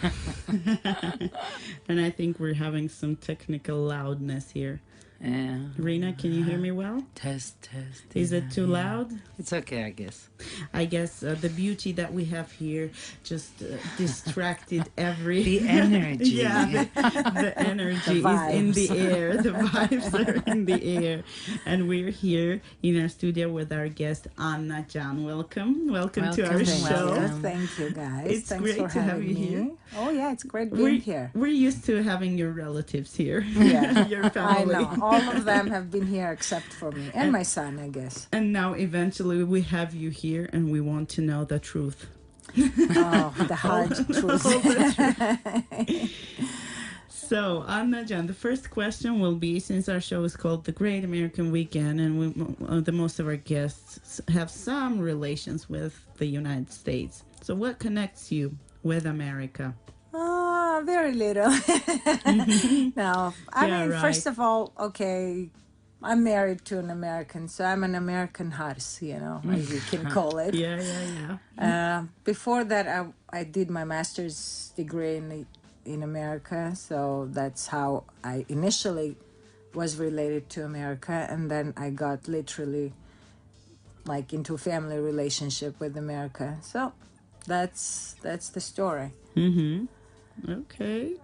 And I think we're having some technical loudness here. Yeah. Rena, can you hear me well? Test. Is it too loud? It's okay, I guess. I guess the beauty that we have here just distracted every... The energy. Yeah, the energy is in the air. The vibes are in the air. And we're here in our studio with our guest, Anna Jan. Welcome to our show. Thank you, guys. It's Thanks great for to have having you me. here. Oh, yeah, it's great being here. We're used to having your relatives here. Yeah, Your family. I know. All of them have been here except for me and my son, I guess. And now eventually we have you here and we want to know the truth. Oh, the hard truth. So, Anna Jan, the first question will be, since our show is called The Great American Weekend, and the most of our guests have some relations with the United States. So what connects you with America? Very little. No, I mean, right. first of all, okay, I'm married to an American, so I'm an American horse, as you can call it. Yeah. Before that, I did my master's degree in America, so that's how I initially was related to America, and then I got literally into a family relationship with America. So that's the story. Mm-hmm. Okay.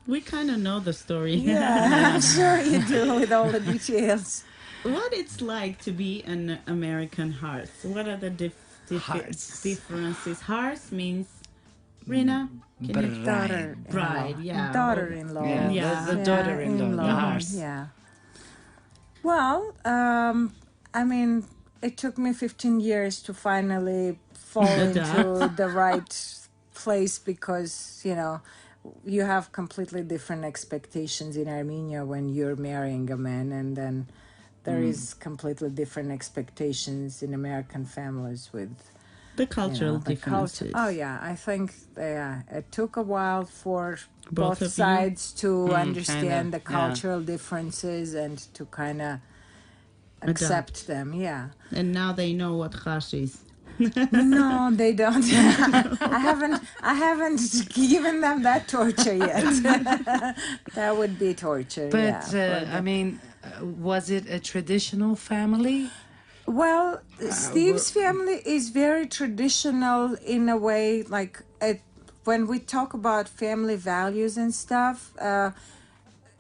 We kind of know the story. Yeah, I'm sure you do with all the details. What it's like to be an American horse? What are the differences? Horse means, Rena? Bride, yeah. Daughter-in-law. Yeah, the daughter-in-law, the horse. Yeah. Well, I mean, it took me 15 years to finally fall into the right place because, you have completely different expectations in Armenia when you're marrying a man, and then there is completely different expectations in American families with the cultural differences. Oh yeah, I think it took a while for both of sides to understand kinda, the cultural differences and to kind of accept them. Yeah. And now they know what chash is. No, they don't. I haven't given them that torture yet. That would be torture. But I mean, was it a traditional family? Well, Steve's family is very traditional in a way. When we talk about family values and stuff,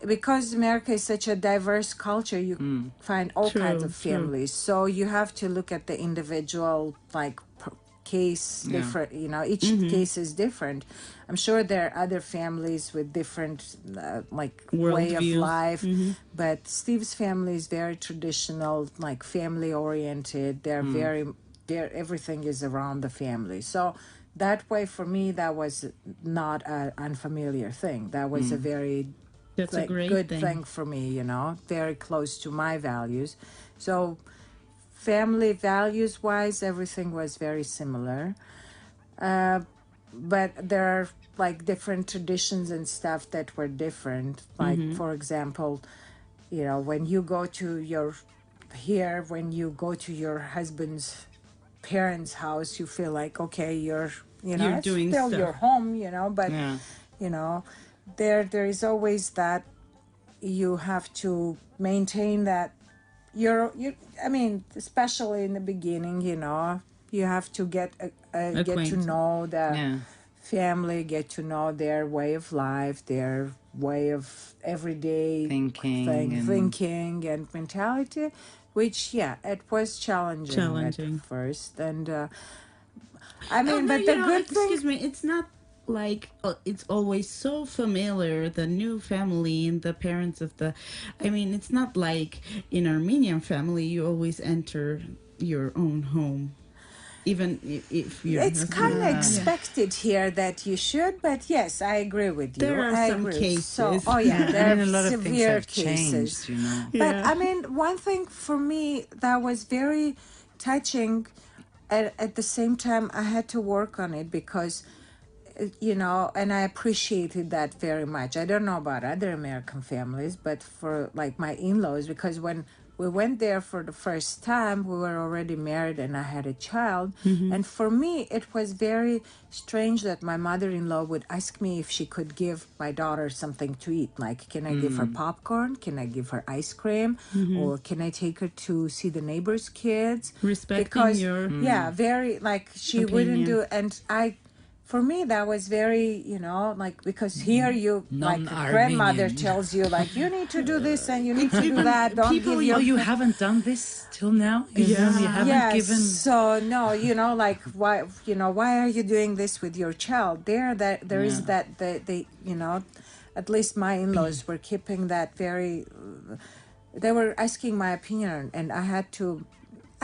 because America is such a diverse culture, you find all kinds of families. So you have to look at the individual, case different. Each case is different. I'm sure there are other families with different, way of life. But Steve's family is very traditional, family oriented. They're everything is around the family. So that way, for me, that was not an unfamiliar thing. That was a very That's a great good thing for me, very close to my values. So family values wise, everything was very similar. But there are different traditions and stuff that were different. For example, when you go to your husband's parents' house, you feel like, okay, you're it's doing still stuff. your home, but there is always that you have to maintain that especially in the beginning, you have to get to know the family, get to know their way of life, their way of everyday thinking and mentality, which it was challenging. At first. And but the good thing, excuse me, it's not it's always so familiar, the new family and the parents of it's not like in Armenian family you always enter your own home, even if you're it's kind of expected here that you should, but yes, I agree with you. There are some cases. So, there are a lot of things severe have cases. changed, But one thing for me that was very touching, at the same time I had to work on it because and I appreciated that very much. I don't know about other American families, but for my in-laws, because when we went there for the first time. We were already married and I had a child. And for me, it was very strange that my mother-in-law would ask me if she could give my daughter something to eat. Like, can I give her popcorn? Can I give her ice cream? Or can I take her to see the neighbor's kids? Respecting your Yeah, very, like, she wouldn't do, and for me, that was very, like, because here you, like, a grandmother tells you, like, you need to do this and you need to do that. Don't give your... Oh, you haven't done this till now? You haven't given... So, no, like, why are you doing this with your child? There is that, they, at least my in-laws were keeping that very... They were asking my opinion, and I had to...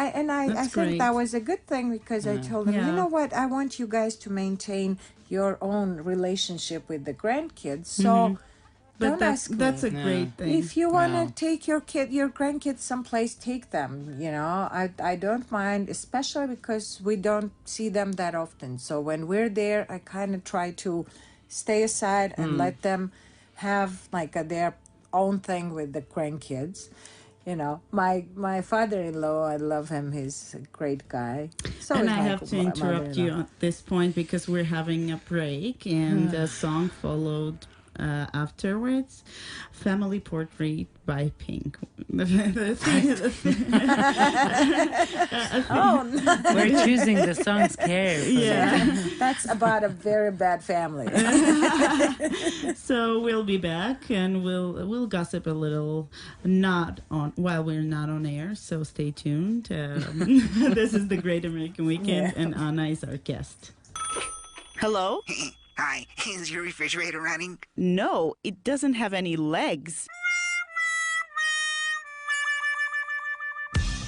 I think great. that was a good thing, because I told them, you know what, I want you guys to maintain your own relationship with the grandkids. So don't ask me. That's a great thing. If you want to take your grandkids someplace, take them. I don't mind, especially because we don't see them that often. So when we're there, I kind of try to stay aside and let them have like their own thing with the grandkids. My father-in-law, I love him. He's a great guy. So and is I my have to interrupt you at this point because we're having a break and a song followed afterwards. Family Portrait by Pink. Oh, no. We're choosing the songs carefully. Yeah. That's about a very bad family. So we'll be back and we'll gossip a little, not on while we're not on air. So stay tuned. This is the Great American Weekend, and Anna is our guest. Hello? Hi, is your refrigerator running? No, it doesn't have any legs.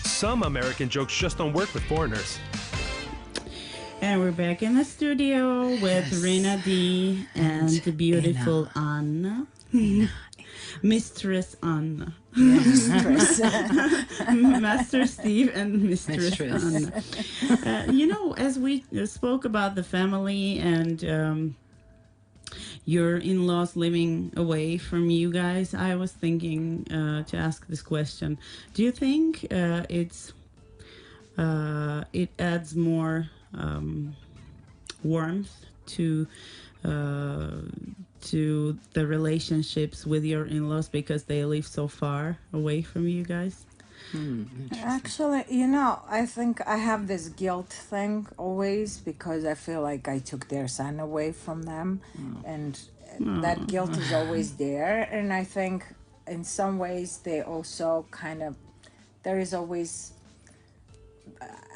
Some American jokes just don't work with foreigners. And we're back in the studio with Rena D and the beautiful Anna. Mistress Anna. Master Steve and Mistress Anna. As we spoke about the family and your in-laws living away from you guys, I was thinking to ask this question. Do you think it adds more warmth to the relationships with your in-laws because they live so far away from you guys? Actually, I think I have this guilt thing always because I feel like I took their son away from them, and that guilt is always there. And I think in some ways they also there is always,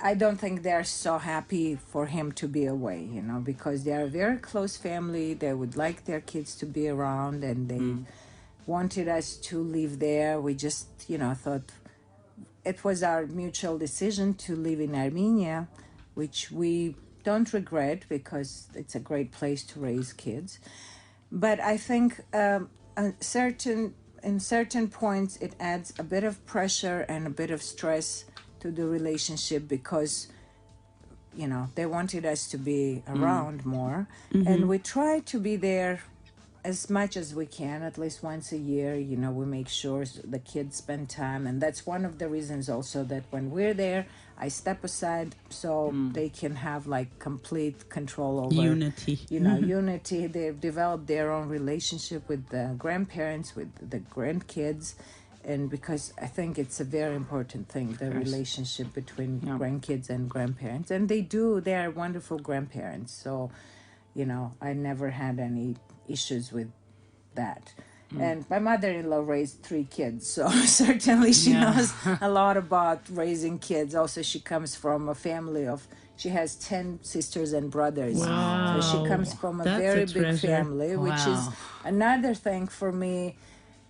I don't think they're so happy for him to be away, because they are a very close family. They would like their kids to be around, and they wanted us to live there. We just, thought it was our mutual decision to live in Armenia, which we don't regret because it's a great place to raise kids. But I think in certain points it adds a bit of pressure and a bit of stress to the relationship because, they wanted us to be around more. And we try to be there as much as we can, at least once a year. We make sure the kids spend time. And that's one of the reasons also that when we're there, I step aside so they can have like complete control over unity. Unity. They've developed their own relationship with the grandparents, with the grandkids. And because I think it's a very important thing, the relationship between grandkids and grandparents. And they are wonderful grandparents. So, I never had any issues with that. And my mother-in-law raised 3 kids, so certainly she knows a lot about raising kids. Also, she comes from a family she has 10 sisters and brothers. Wow. So she comes from a That's very a big treasure. family, which is another thing for me,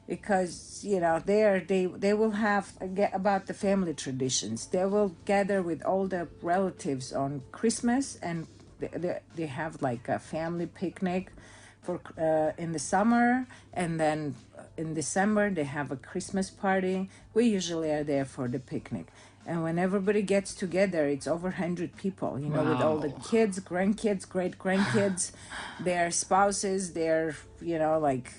because they will have about the family traditions. They will gather with all the relatives on Christmas, and they have like a family picnic for in the summer, and then in December they have a Christmas party. We usually are there for the picnic, and when everybody gets together, it's over 100 people, with all the kids, grandkids, great grandkids, their spouses, their like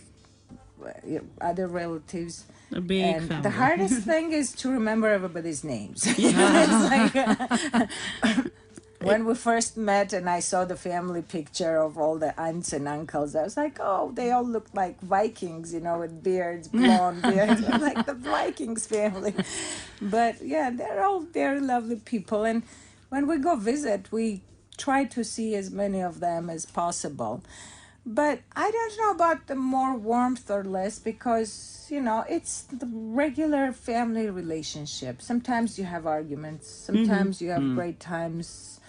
other relatives. A big And family. the hardest thing is to remember everybody's names. It's like, when we first met and I saw the family picture of all the aunts and uncles, I was like, oh, they all look like Vikings, you know, with beards, blonde beards. I'm like the Vikings family. But yeah, they're all very lovely people. And when we go visit, we try to see as many of them as possible. But I don't know about the more warmth or less because, you know, it's the regular family relationship. Sometimes you have arguments. Sometimes you have great times.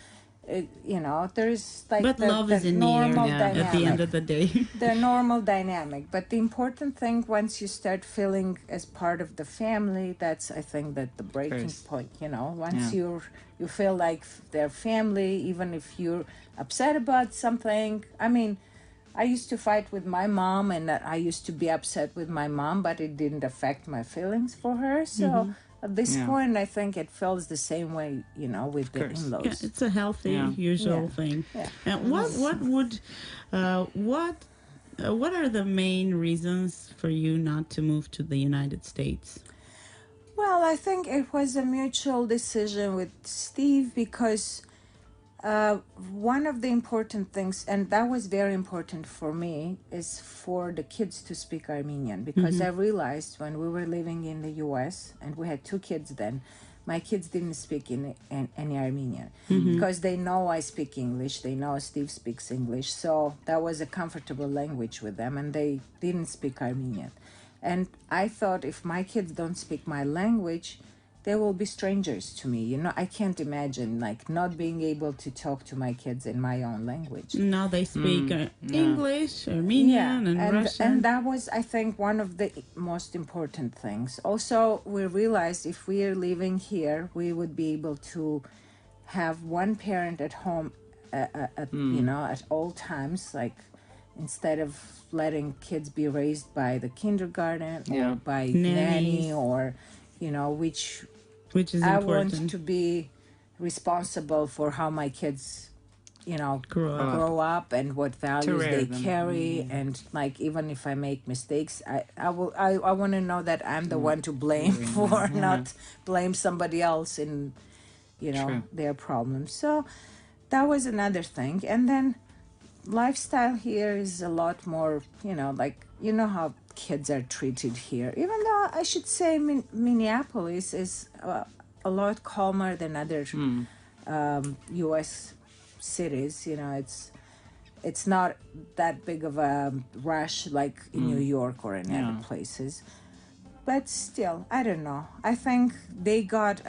You know, there's like But love is in the air normal at the end dynamic. of the day. The normal dynamic. But the important thing, once you start feeling as part of the family, that's, I think, that the breaking point, you know. Once you feel like they're family, even if you're upset about something. I mean, I used to fight with my mom, and I used to be upset with my mom, but it didn't affect my feelings for her. So at this point, I think it feels the same way, you know, with the in-laws. Yeah, it's a healthy, usual thing. Yeah. And what are the main reasons for you not to move to the United States? Well, I think it was a mutual decision with Steve because one of the important things, and that was very important for me, is for the kids to speak Armenian because I realized when we were living in the US and we had 2 kids then, my kids didn't speak any Armenian because they know I speak English, they know Steve speaks English, so that was a comfortable language with them, and they didn't speak Armenian. And I thought if my kids don't speak my language, they will be strangers to me. You know, I can't imagine like not being able to talk to my kids in my own language. Now they speak English, Armenian, and Russian. And that was, I think, one of the most important things. Also, we realized if we are living here, we would be able to have one parent at home, you know, at all times, like instead of letting kids be raised by the kindergarten or by nanny or, you know, which is I important. want to be responsible for how my kids, you know, grow up and what values they carry. And like, even if I make mistakes, I want to know that I'm the one to blame for, not blame somebody else in, you know, their problems. So that was another thing. And then lifestyle here is a lot more, you know, like, you know how kids are treated here, even though I should say Minneapolis is a lot calmer than other U.S. cities. You know, it's not that big of a rush like in New York or in other places. But still, I don't know. I think they got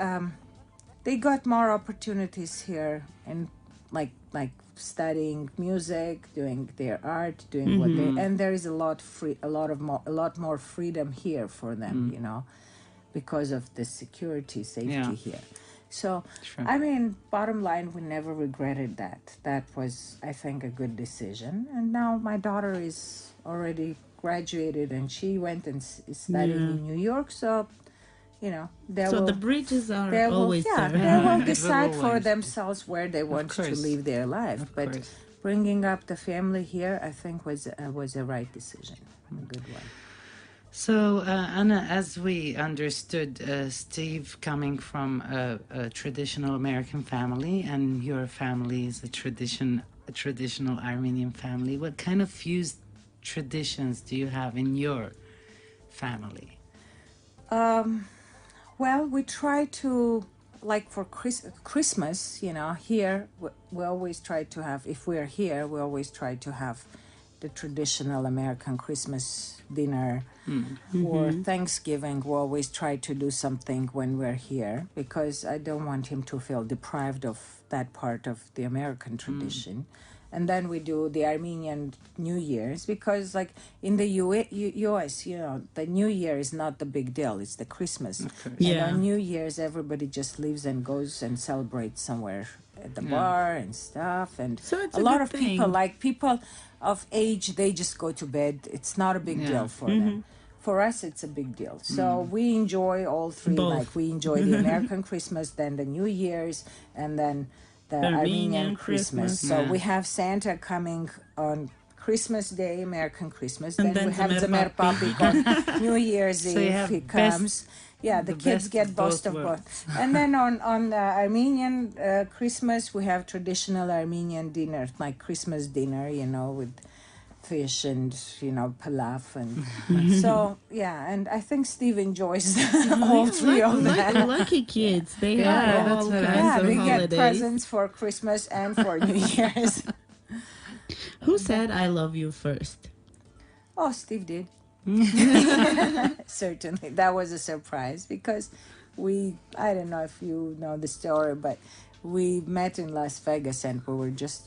more opportunities here, and like studying music, doing their art, doing what they, and there is a lot more freedom here for them, you know, because of the safety here. So, I mean, bottom line, we never regretted that. That was, I think, a good decision. And now my daughter is already graduated, and she went and studied in New York. So, you know, the bridges are always there. They will decide for themselves where they want to live their life. But bringing up the family here, I think, was a right decision, a good one. So, Anna, as we understood, Steve coming from a traditional American family, and your family is a traditional Armenian family. What kind of fused traditions do you have in your family? Well, we try to, like for Christmas, you know, here, we always try to have, if we're here, we always try to have the traditional American Christmas dinner. Or Thanksgiving, we always try to do something when we're here, because I don't want him to feel deprived of that part of the American tradition. And then we do the Armenian New Year's, because like in the US, you know, the New Year is not the big deal. It's the Christmas. And on New Year's, everybody just leaves and goes and celebrates somewhere at the bar and stuff. And so it's a lot of people, like people of age, they just go to bed. It's not a big deal for them. For us, it's a big deal. So we enjoy all three. Both. Like we enjoy the American Christmas, then the New Year's, and then the Armenian Christmas. So we have Santa coming on Christmas Day, American Christmas. And then we then have Zamer Zamer Papi on New Year's So you Eve. have He best- comes. Yeah, the the kids best get of both both of worlds. both. And then on the Armenian Christmas, we have traditional Armenian dinner, like Christmas dinner, with fish and pilaf and so yeah. And I think Steve enjoys all three of them. Lucky kids. They Yeah, have that's all what I- kinds of We holidays. get presents for Christmas and for New Year's. Who said I love you first? Oh, Steve did. Certainly. That was a surprise because I don't know if you know the story, but we met in Las Vegas and we were just,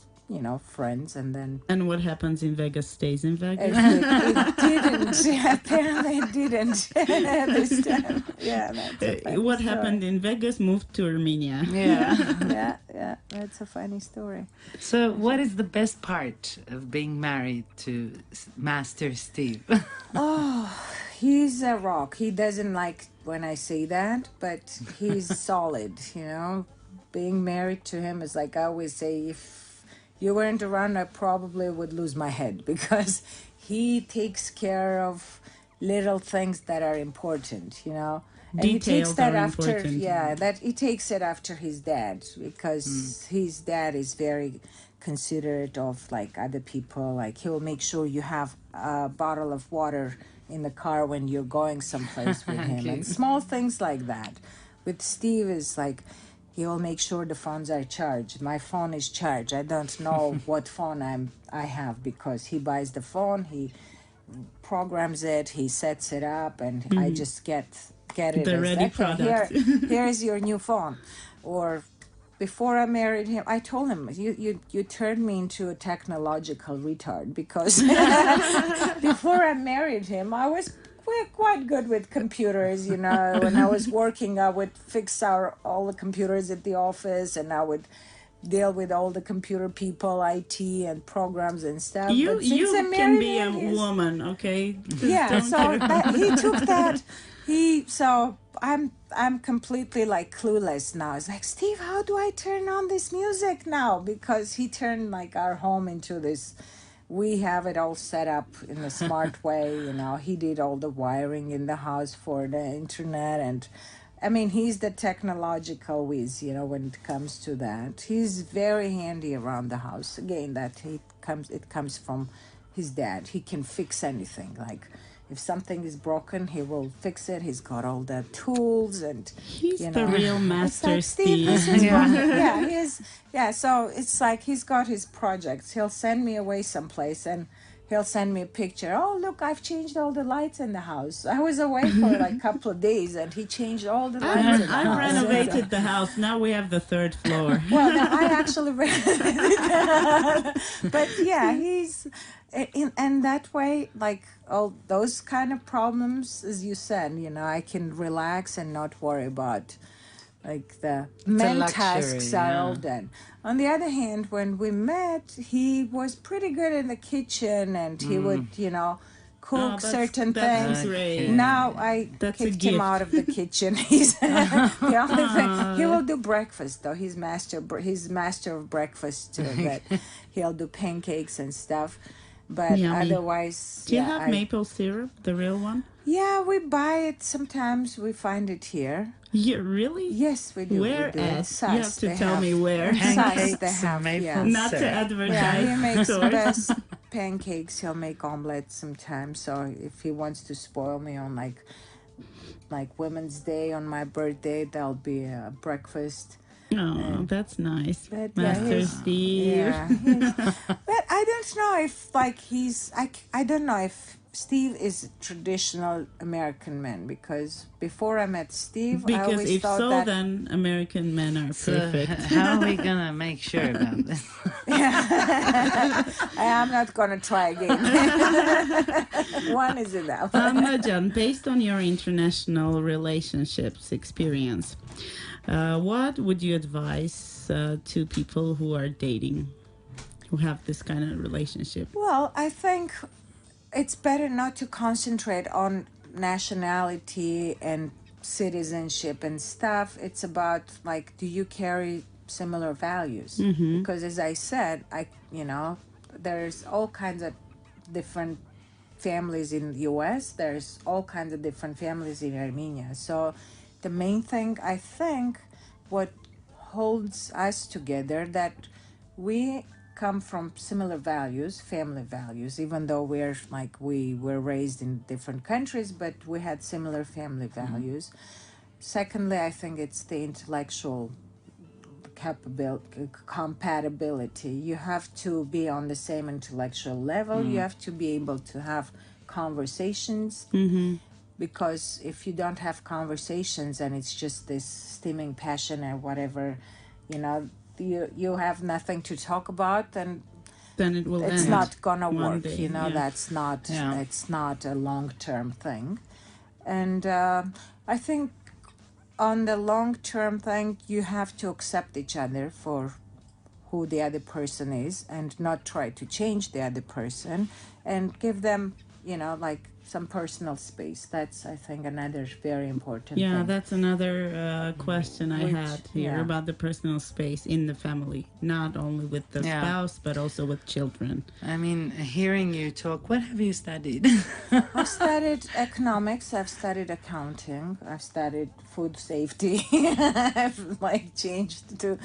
friends. And then And what happens in Vegas stays in Vegas. it didn't. Apparently it didn't this time. Yeah. That's a funny What story. happened in Vegas moved to Armenia. Yeah. Yeah. That's a funny story. So, what is the best part of being married to Master Steve? He's a rock. He doesn't like when I say that, but he's solid, Being married to him is like I always say, if you weren't around, I probably would lose my head because he takes care of little things that are important, And he takes Details that are after, important. that he takes it after his dad because his dad is very considerate of like other people. Like he'll make sure you have a bottle of water in the car when you're going someplace with him and small things like that. With Steve is like he'll make sure the phones are charged. My phone is charged. I don't know what phone I have because he buys the phone, he programs it, he sets it up, and I just get it. The as, ready "Okay, product." Here is your new phone. Or before I married him, I told him, you turned me into a technological retard because before I married him, I was quite good with computers, When I was working, I would fix all the computers at the office, and I would deal with all the computer people, IT, and programs and stuff. You But since I can married be a him, he's- woman, okay? yeah, Don't so he took that. So I'm completely like clueless now. It's like, Steve, how do I turn on this music now? Because he turned like our home into this. We have it all set up in a smart way. He did all the wiring in the house for the internet, and I mean, he's the technological whiz. When it comes to that, he's very handy around the house. Again, it comes from his dad. He can fix anything. Like if something is broken, he will fix it. He's got all the tools, and He's the real it's master like, Steve. this is yeah, he is. Yeah, so it's like he's got his projects. He'll send me away someplace, and he'll send me a picture. Oh, look, I've changed all the lights in the house. I was away for like a couple of days, and he changed all the lights in the I house. renovated the house. Now we have the third floor. Well, no, I actually renovated. But yeah, he's in that way, like all those kind of problems, as you said, I can relax and not worry about like the main luxury, tasks are all yeah. done. On the other hand, when we met, he was pretty good in the kitchen, and he would, cook certain that's things. great. Now I That's a kicked him gift. out of the kitchen. He's the only thing. He will do breakfast though. He's master of breakfast. But he'll do pancakes and stuff. But Yummy. otherwise, Do you yeah, have maple syrup, the real one? yeah, we buy it sometimes. We find it here. Yeah, really? Yes, we do. Where we do. at? Sus, You have to they tell me where. Sus, Pancakes they have. and maple Yeah. Not to syrup. advertise. Yeah, he makes the stores. best pancakes. He'll make omelets sometimes. So if he wants to spoil me on like Women's Day on my birthday, there'll be a breakfast. Oh, that's nice. But yeah, Master he's- Steve. Yeah, but I don't know if like I don't know if Steve is a traditional American man, because before I met Steve, I Because always if thought so, that then American men are perfect. How are we gonna make sure about this? I'm not gonna try again. One is enough. Najan, based on your international relationships experience, what would you advise to people who are dating, who have this kind of relationship? Well, I think it's better not to concentrate on nationality and citizenship and stuff. It's about like, do you carry similar values? Because as I said, there's all kinds of different families in the US, there's all kinds of different families in Armenia. So the main thing, I think, what holds us together, that we come from similar values, family values, even though we were raised in different countries, but we had similar family values. Secondly, I think it's the intellectual compatibility. You have to be on the same intellectual level. You have to be able to have conversations. Because if you don't have conversations and it's just this steaming passion or whatever, you have nothing to talk about, then it will it's end not gonna one work. day, That's not it's not a long-term thing. And I think on the long-term thing, you have to accept each other for who the other person is and not try to change the other person, and give them, some personal space. That's, I think, another very important thing. Yeah, that's another question I Which- had here yeah. about the personal space in the family, not only with the Yeah. spouse, but also with children. I mean, hearing you talk, what have you studied? I've studied economics, I've studied accounting, I've studied food safety. I've changed to,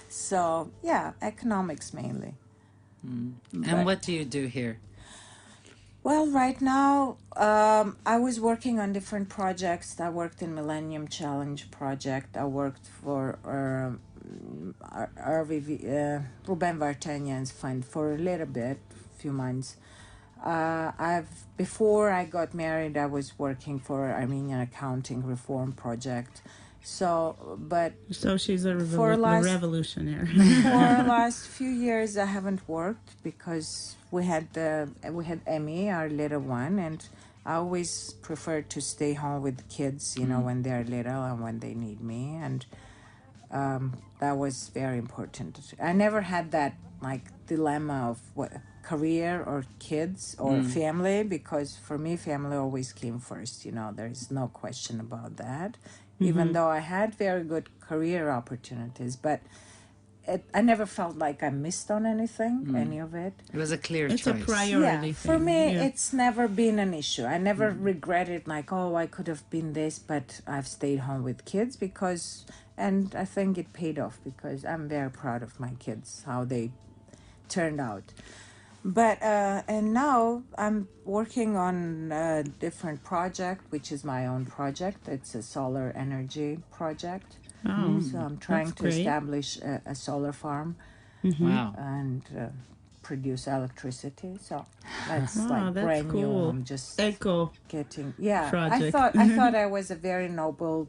so yeah, economics mainly. And what do you do here? Well, right now, I was working on different projects. I worked in Millennium Challenge project. I worked for Ruben Vartanyan's fund for a little bit, few months. Before I got married, I was working for Armenian Accounting Reform Project. So she's a For last- revolutionary. for the last few years, I haven't worked because we had Emmy, our little one, and I always prefer to stay home with the kids, when they're little and when they need me, and that was very important. I never had that dilemma of what career or kids or family, because for me, family always came first. There is no question about that. Even though I had very good career opportunities, but I never felt like I missed on anything, any of it. It was a clear It's choice. a priority Yeah, thing. for me, Yeah. it's never been an issue. I never regretted I could have been this, but I've stayed home with kids and I think it paid off because I'm very proud of my kids, how they turned out. But and now I'm working on a different project, which is my own project. It's a solar energy project. Oh, So I'm trying that's to great. establish a solar farm Wow. and produce electricity. So that's Wow, that's brand new. cool. I'm just Eco. getting I project. thought I was a very noble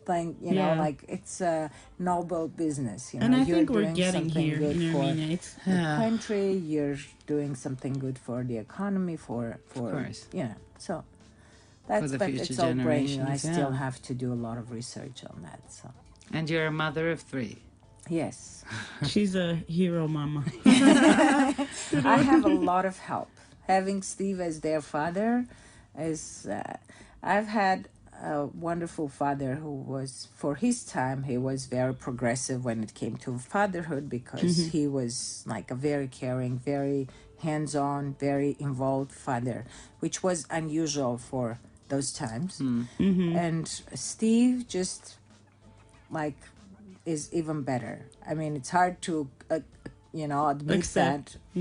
thing, Yeah. it's a noble business. And I You're think we're doing getting something here good in for Armenia. It's the country. You're doing something good for the economy, for course. So that's the but future it's all brand new. I generations, still yeah. have to do a lot of research on that. So And you're a mother of 3. yes. she's a hero mama. I have a lot of help. Having Steve as their father is, I've had a wonderful father who was, for his time, he was very progressive when it came to fatherhood because he was a very caring, very hands-on, very involved father, which was unusual for those times. And Steve just is even better. I mean, it's hard to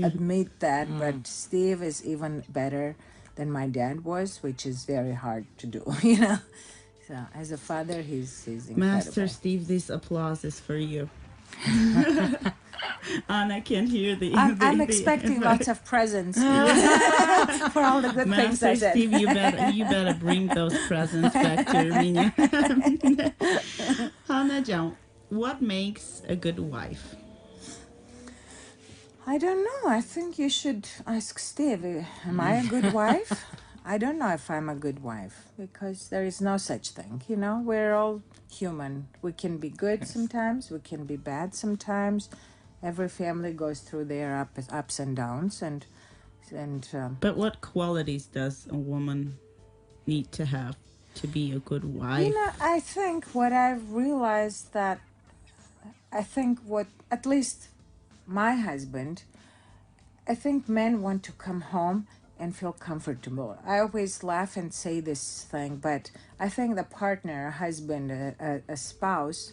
admit that, but Steve is even better than my dad was, which is very hard to do. So as a father, he's incredible. Master Steve, this applause is for you. Anna can't hear the. I'm expecting lots of presents for all the good things I Master said. Steve, you better bring those presents back to Armenia. Hanna John, what makes a good wife? I don't know. I think you should ask Steve. Am I a good wife? I don't know if I'm a good wife because there is no such thing. We're all human. We can be good sometimes. We can be bad sometimes. Every family goes through their ups and downs. But what qualities does a woman need to have to be a good wife? I think what I've realized that at least my husband, I think men want to come home and feel comfortable. I always laugh and say this thing, but I think the partner, a husband, a spouse,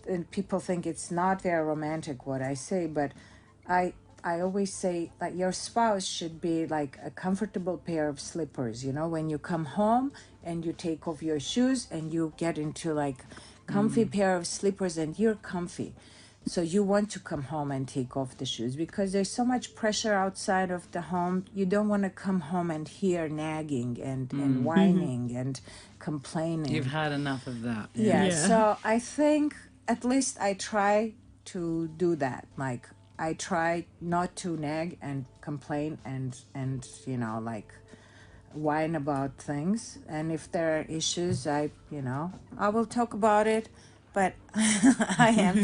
and people think it's not very romantic what I say, but I always say that your spouse should be like a comfortable pair of slippers. You know, when you come home and you take off your shoes and you get into like comfy pair of slippers and you're comfy. So you want to come home and take off the shoes because there's so much pressure outside of the home. You don't want to come home and hear nagging and whining and complaining. You've had enough of that. Yeah. So I think at least I try to do that. Like I try not to nag and complain and you know, like whine about things. And if there are issues, I will talk about it. But I am,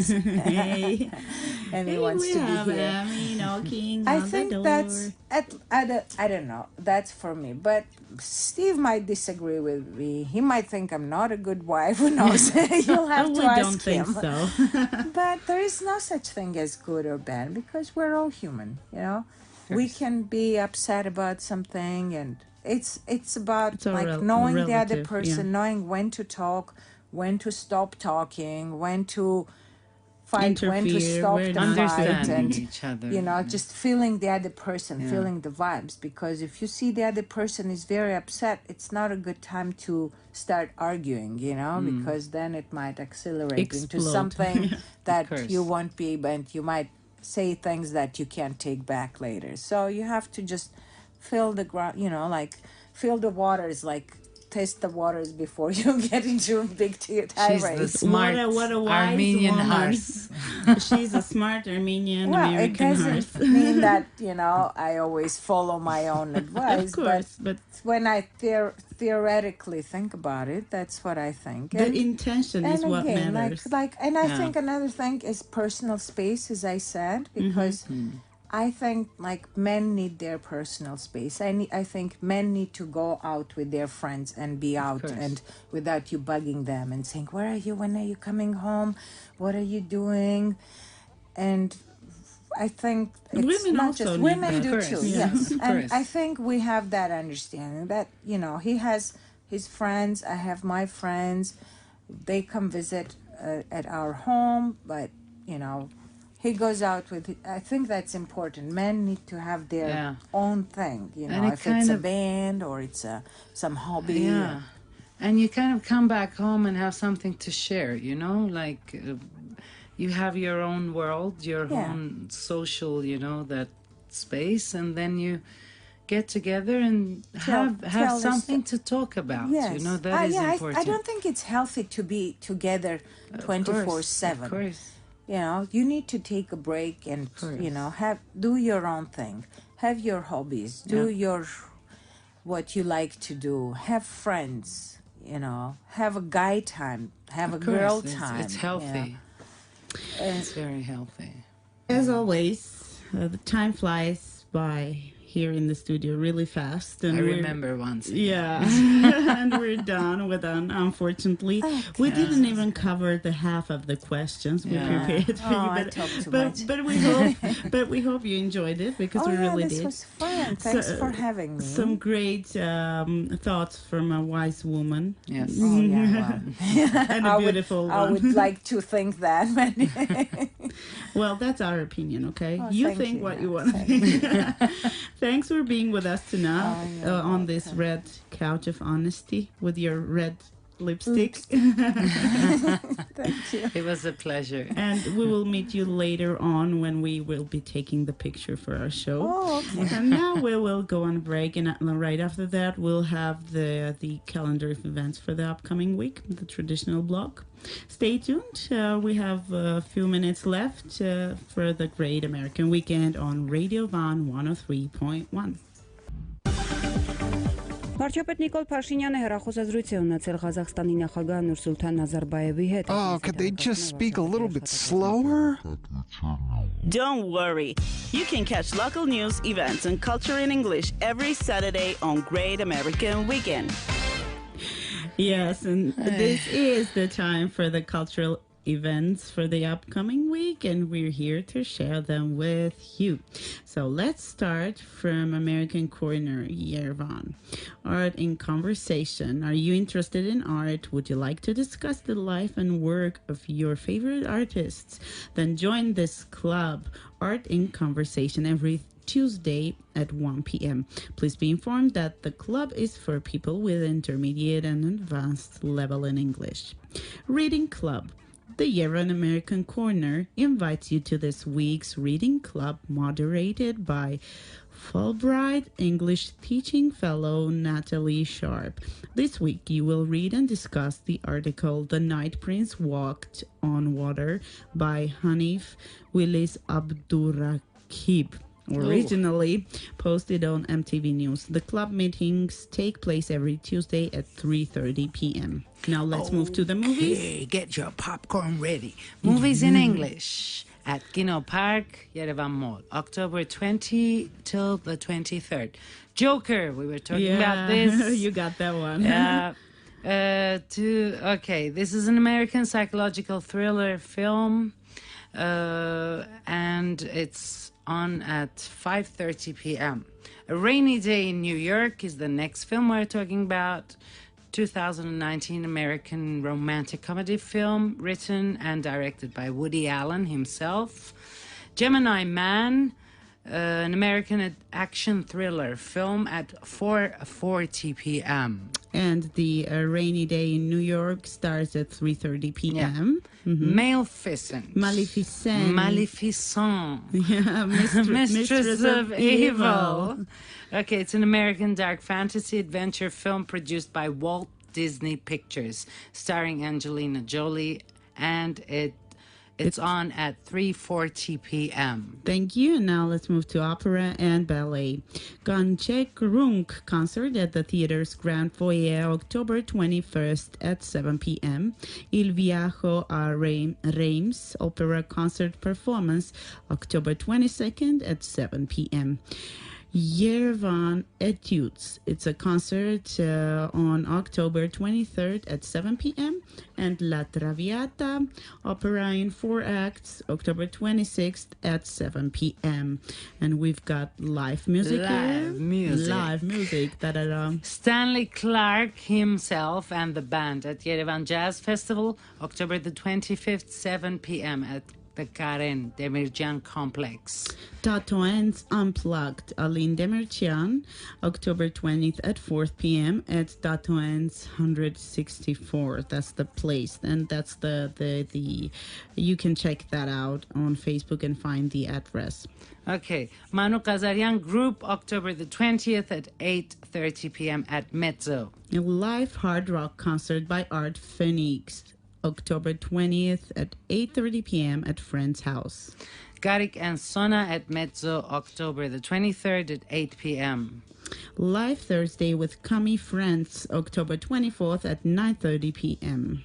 and he wants to be here. Emmy knocking I on think the door. that's I don't know. That's for me. But Steve might disagree with me. He might think I'm not a good wife. Who knows? You'll have to ask don't think him. so. But there is no such thing as good or bad because we're all human. You know, we can be upset about something, and it's about like knowing the other relative, person, knowing when to talk, when to stop talking, when to fight, when to Interfere, stop when the to- fight, Understanding and each other. you know, just feeling the other person, feeling the vibes. Because if you see the other person is very upset, it's not a good time to start arguing, you know, because then it might accelerate into Explode. something that course. you won't be, and you might say things that you can't take back later. So you have to just feel the ground, you know, like feel the waters, like taste the waters before you get into a big tirade. She's the smart What a wise Armenian woman. horse. She's a smart Armenian Well, it American doesn't horse. mean that, you know, I always follow my own advice, Of course, but when I theoretically think about it, that's what I think. the intention is what matters. And I think another thing is personal space, as I said, because I think like men need their personal space. I think men need to go out with their friends and be out and without you bugging them and saying, "Where are you? When are you coming home? What are you doing?" And I think it's Women not also just need women that. do Of too. course. Yes, Of and course. I think we have that understanding that, you know, he has his friends, I have my friends. They come visit at our home, but you know, he goes out with. I think that's important. Men need to have their own thing. You know, And it if it's kind a of- band or it's some hobby. Yeah. And you kind of come back home and have something to share, you know, like you have your own world, your own social, you know, that space, and then you get together and have tell us something to talk about. Yes. You know, that is important. I don't think it's healthy to be together 24/7. Of course. You know, you need to take a break and you know do your own thing, have your hobbies, do your what you like to do, have friends, you know, have a guy time, have a girl time. It's healthy. You know. It's very healthy. As always, the time flies by here in the studio really fast. And I we're- remember once. Yeah, and we're done with that, unfortunately. We didn't even cover the half of the questions we prepared for you. I talked too much. But we hope you enjoyed it because we really this did. was fun. Thanks for having me. Some great thoughts from a wise woman. Yes. Oh, yeah. And a beautiful one. I would like to think that. Well, that's our opinion, okay? Oh, you thank think you. what you want to think. Thanks for being with us tonight on this red couch of honesty with your red lipstick. Thank you. It was a pleasure. And we will meet you later on when we will be taking the picture for our show. Oh, okay. And now we will go on break, and right after that we'll have the calendar of events for the upcoming week, the traditional blog. Stay tuned. We have a few minutes left for the Great American Weekend on Radio Van 103.1. Վարչապետ Նիկոլ Փաշինյանը հեռախոսազրույց է ունեցել Ղազախստանի նախագահ Նուրսուլթան Նազարբաևի հետ. Oh, could they just speak a little bit slower? Don't worry. You can catch local news, events, and culture in English every Saturday on Great American Weekend. Yes, and this is the time for the cultural events for the upcoming week, and we're here to share them with you. So let's start from American Corner, Yerevan. Art in Conversation. Are you interested in art? Would you like to discuss the life and work of your favorite artists? Then join this club, Art in Conversation, every Tuesday at 1 p.m. Please be informed that the club is for people with intermediate and advanced level in English. Reading Club. The Yerevan American Corner invites you to this week's reading club moderated by Fulbright English Teaching Fellow Natalie Sharp. This week you will read and discuss the article The Night Prince Walked on Water by Hanif Willis Abdurraqib, originally posted on MTV News. The club meetings take place every Tuesday at 3:30 p.m. Now let's move to the movies. Okay, get your popcorn ready. Movies in English at Kino Park, Yerevan Mall, October 20 till the 23rd. Joker, we were talking about this. You got that one. This is an American psychological thriller film, and it's on at 5:30 p.m. A Rainy Day in New York is the next film we're talking about. 2019 American romantic comedy film written and directed by Woody Allen himself. Gemini Man, an American action thriller film at 4:40 p.m. And the Rainy Day in New York starts at 3:30 p.m. Maleficent. Maleficent. Yeah, Mistress of Evil. Okay, it's an American dark fantasy adventure film produced by Walt Disney Pictures, starring Angelina Jolie, and it's on at 3:40 p.m. Thank you. Now let's move to opera and ballet. Ganchek-Runk concert at the theater's Grand Foyer, October 21st at 7 p.m. Il Viaggio a Reims opera concert performance, October 22nd at 7 p.m. Yerevan Etudes. It's a concert on October 23rd at 7 p.m. And La Traviata, opera in 4 acts, October 26th at 7 p.m. And we've got live music here. Live music. Da-da-da. Stanley Clarke himself and the band at Yerevan Jazz Festival, October the 25th, 7 p.m. at the Karen Demircian Complex. Tatoens Unplugged, Aline Demircian, October 20th at 4 p.m. at Tatoens 164. That's the place, and that's the you can check that out on Facebook and find the address. Okay, Manu Kazarian Group, October the 20th at 8:30 p.m. at Mezzo. A live hard rock concert by Art Phoenix, October 20th at 8:30 p.m. at Friend's House. Garik and Sona at Mezzo, October the 23rd at 8 p.m. Live Thursday with Kami Friends, October 24th at 9:30 p.m.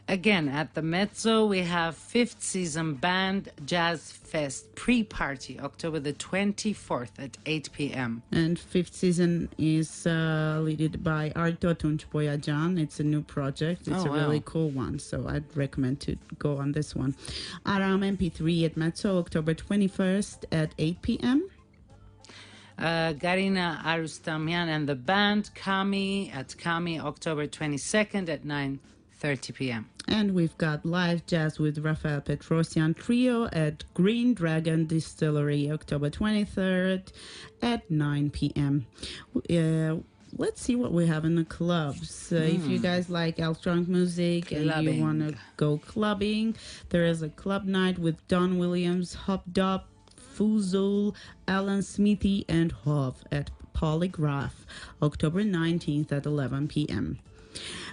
Again, at the Mezzo, we have 5th Season Band Jazz Fest pre-party, October the 24th at 8 p.m. And 5th Season is led by Arto Tunch-Boyajan. It's a new project. It's a really cool one, so I'd recommend to go on this one. Aram MP3 at Mezzo, October 21st at 8 p.m. Garina Arustamian and the band Kami at Kami, October 22nd at 9:30 p.m. And we've got live jazz with Rafael Petrosian Trio at Green Dragon Distillery, October 23rd at 9 p.m. Let's see what we have in the clubs. If you guys like electronic music and you want to go clubbing, there is a club night with Don Williams, Hop Dop, Fuzul, Alan Smithy, and Hov at Polygraph, October 19th at 11 p.m.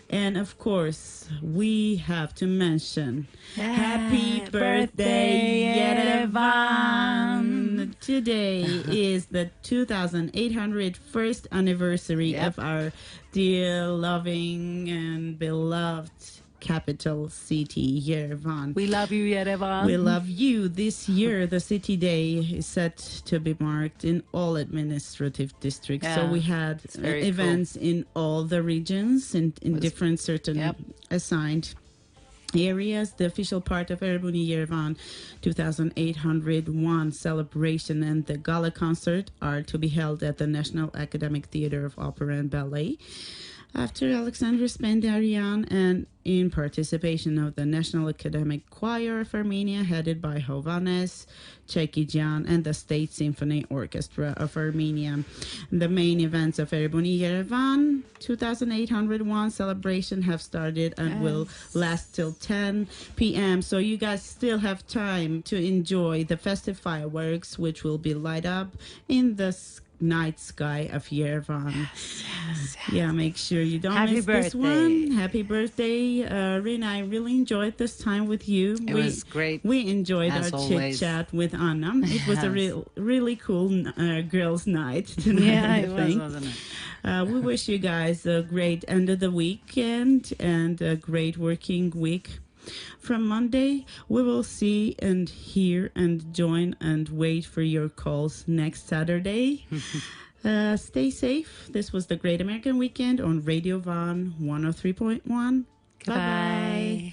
And of course, we have to mention Happy Birthday, Yerevan! Today is the 2801st anniversary of our dear, loving, and beloved capital city, Yerevan. We love you, Yerevan. We love you. This year, the city day is set to be marked in all administrative districts. So we had events in all the regions in different certain assigned areas. The official part of Erebuni Yerevan 2801 celebration and the gala concert are to be held at the National Academic Theatre of Opera and Ballet. After Alexander Spendarian and in participation of the National Academic Choir of Armenia, headed by Hovannes Chekijan and the State Symphony Orchestra of Armenia. The main events of Erebuni Yerevan 2801 celebration have started and will last till 10 p.m. So you guys still have time to enjoy the festive fireworks, which will be light up in the night sky of Yerevan. Yes. Yeah, make sure you don't Happy miss this birthday. one. Happy birthday, Rina. I really enjoyed this time with you. It was great. We enjoyed as our always. chit chat with Anna. It was a Yes. really cool girls' night tonight. Yeah, I it was, think. wasn't it? We wish you guys a great end of the weekend and a great working week. From Monday, we will see and hear and join and wait for your calls next Saturday. Stay safe. This was the Great American Weekend on Radio Van 103.1. Goodbye. Bye-bye.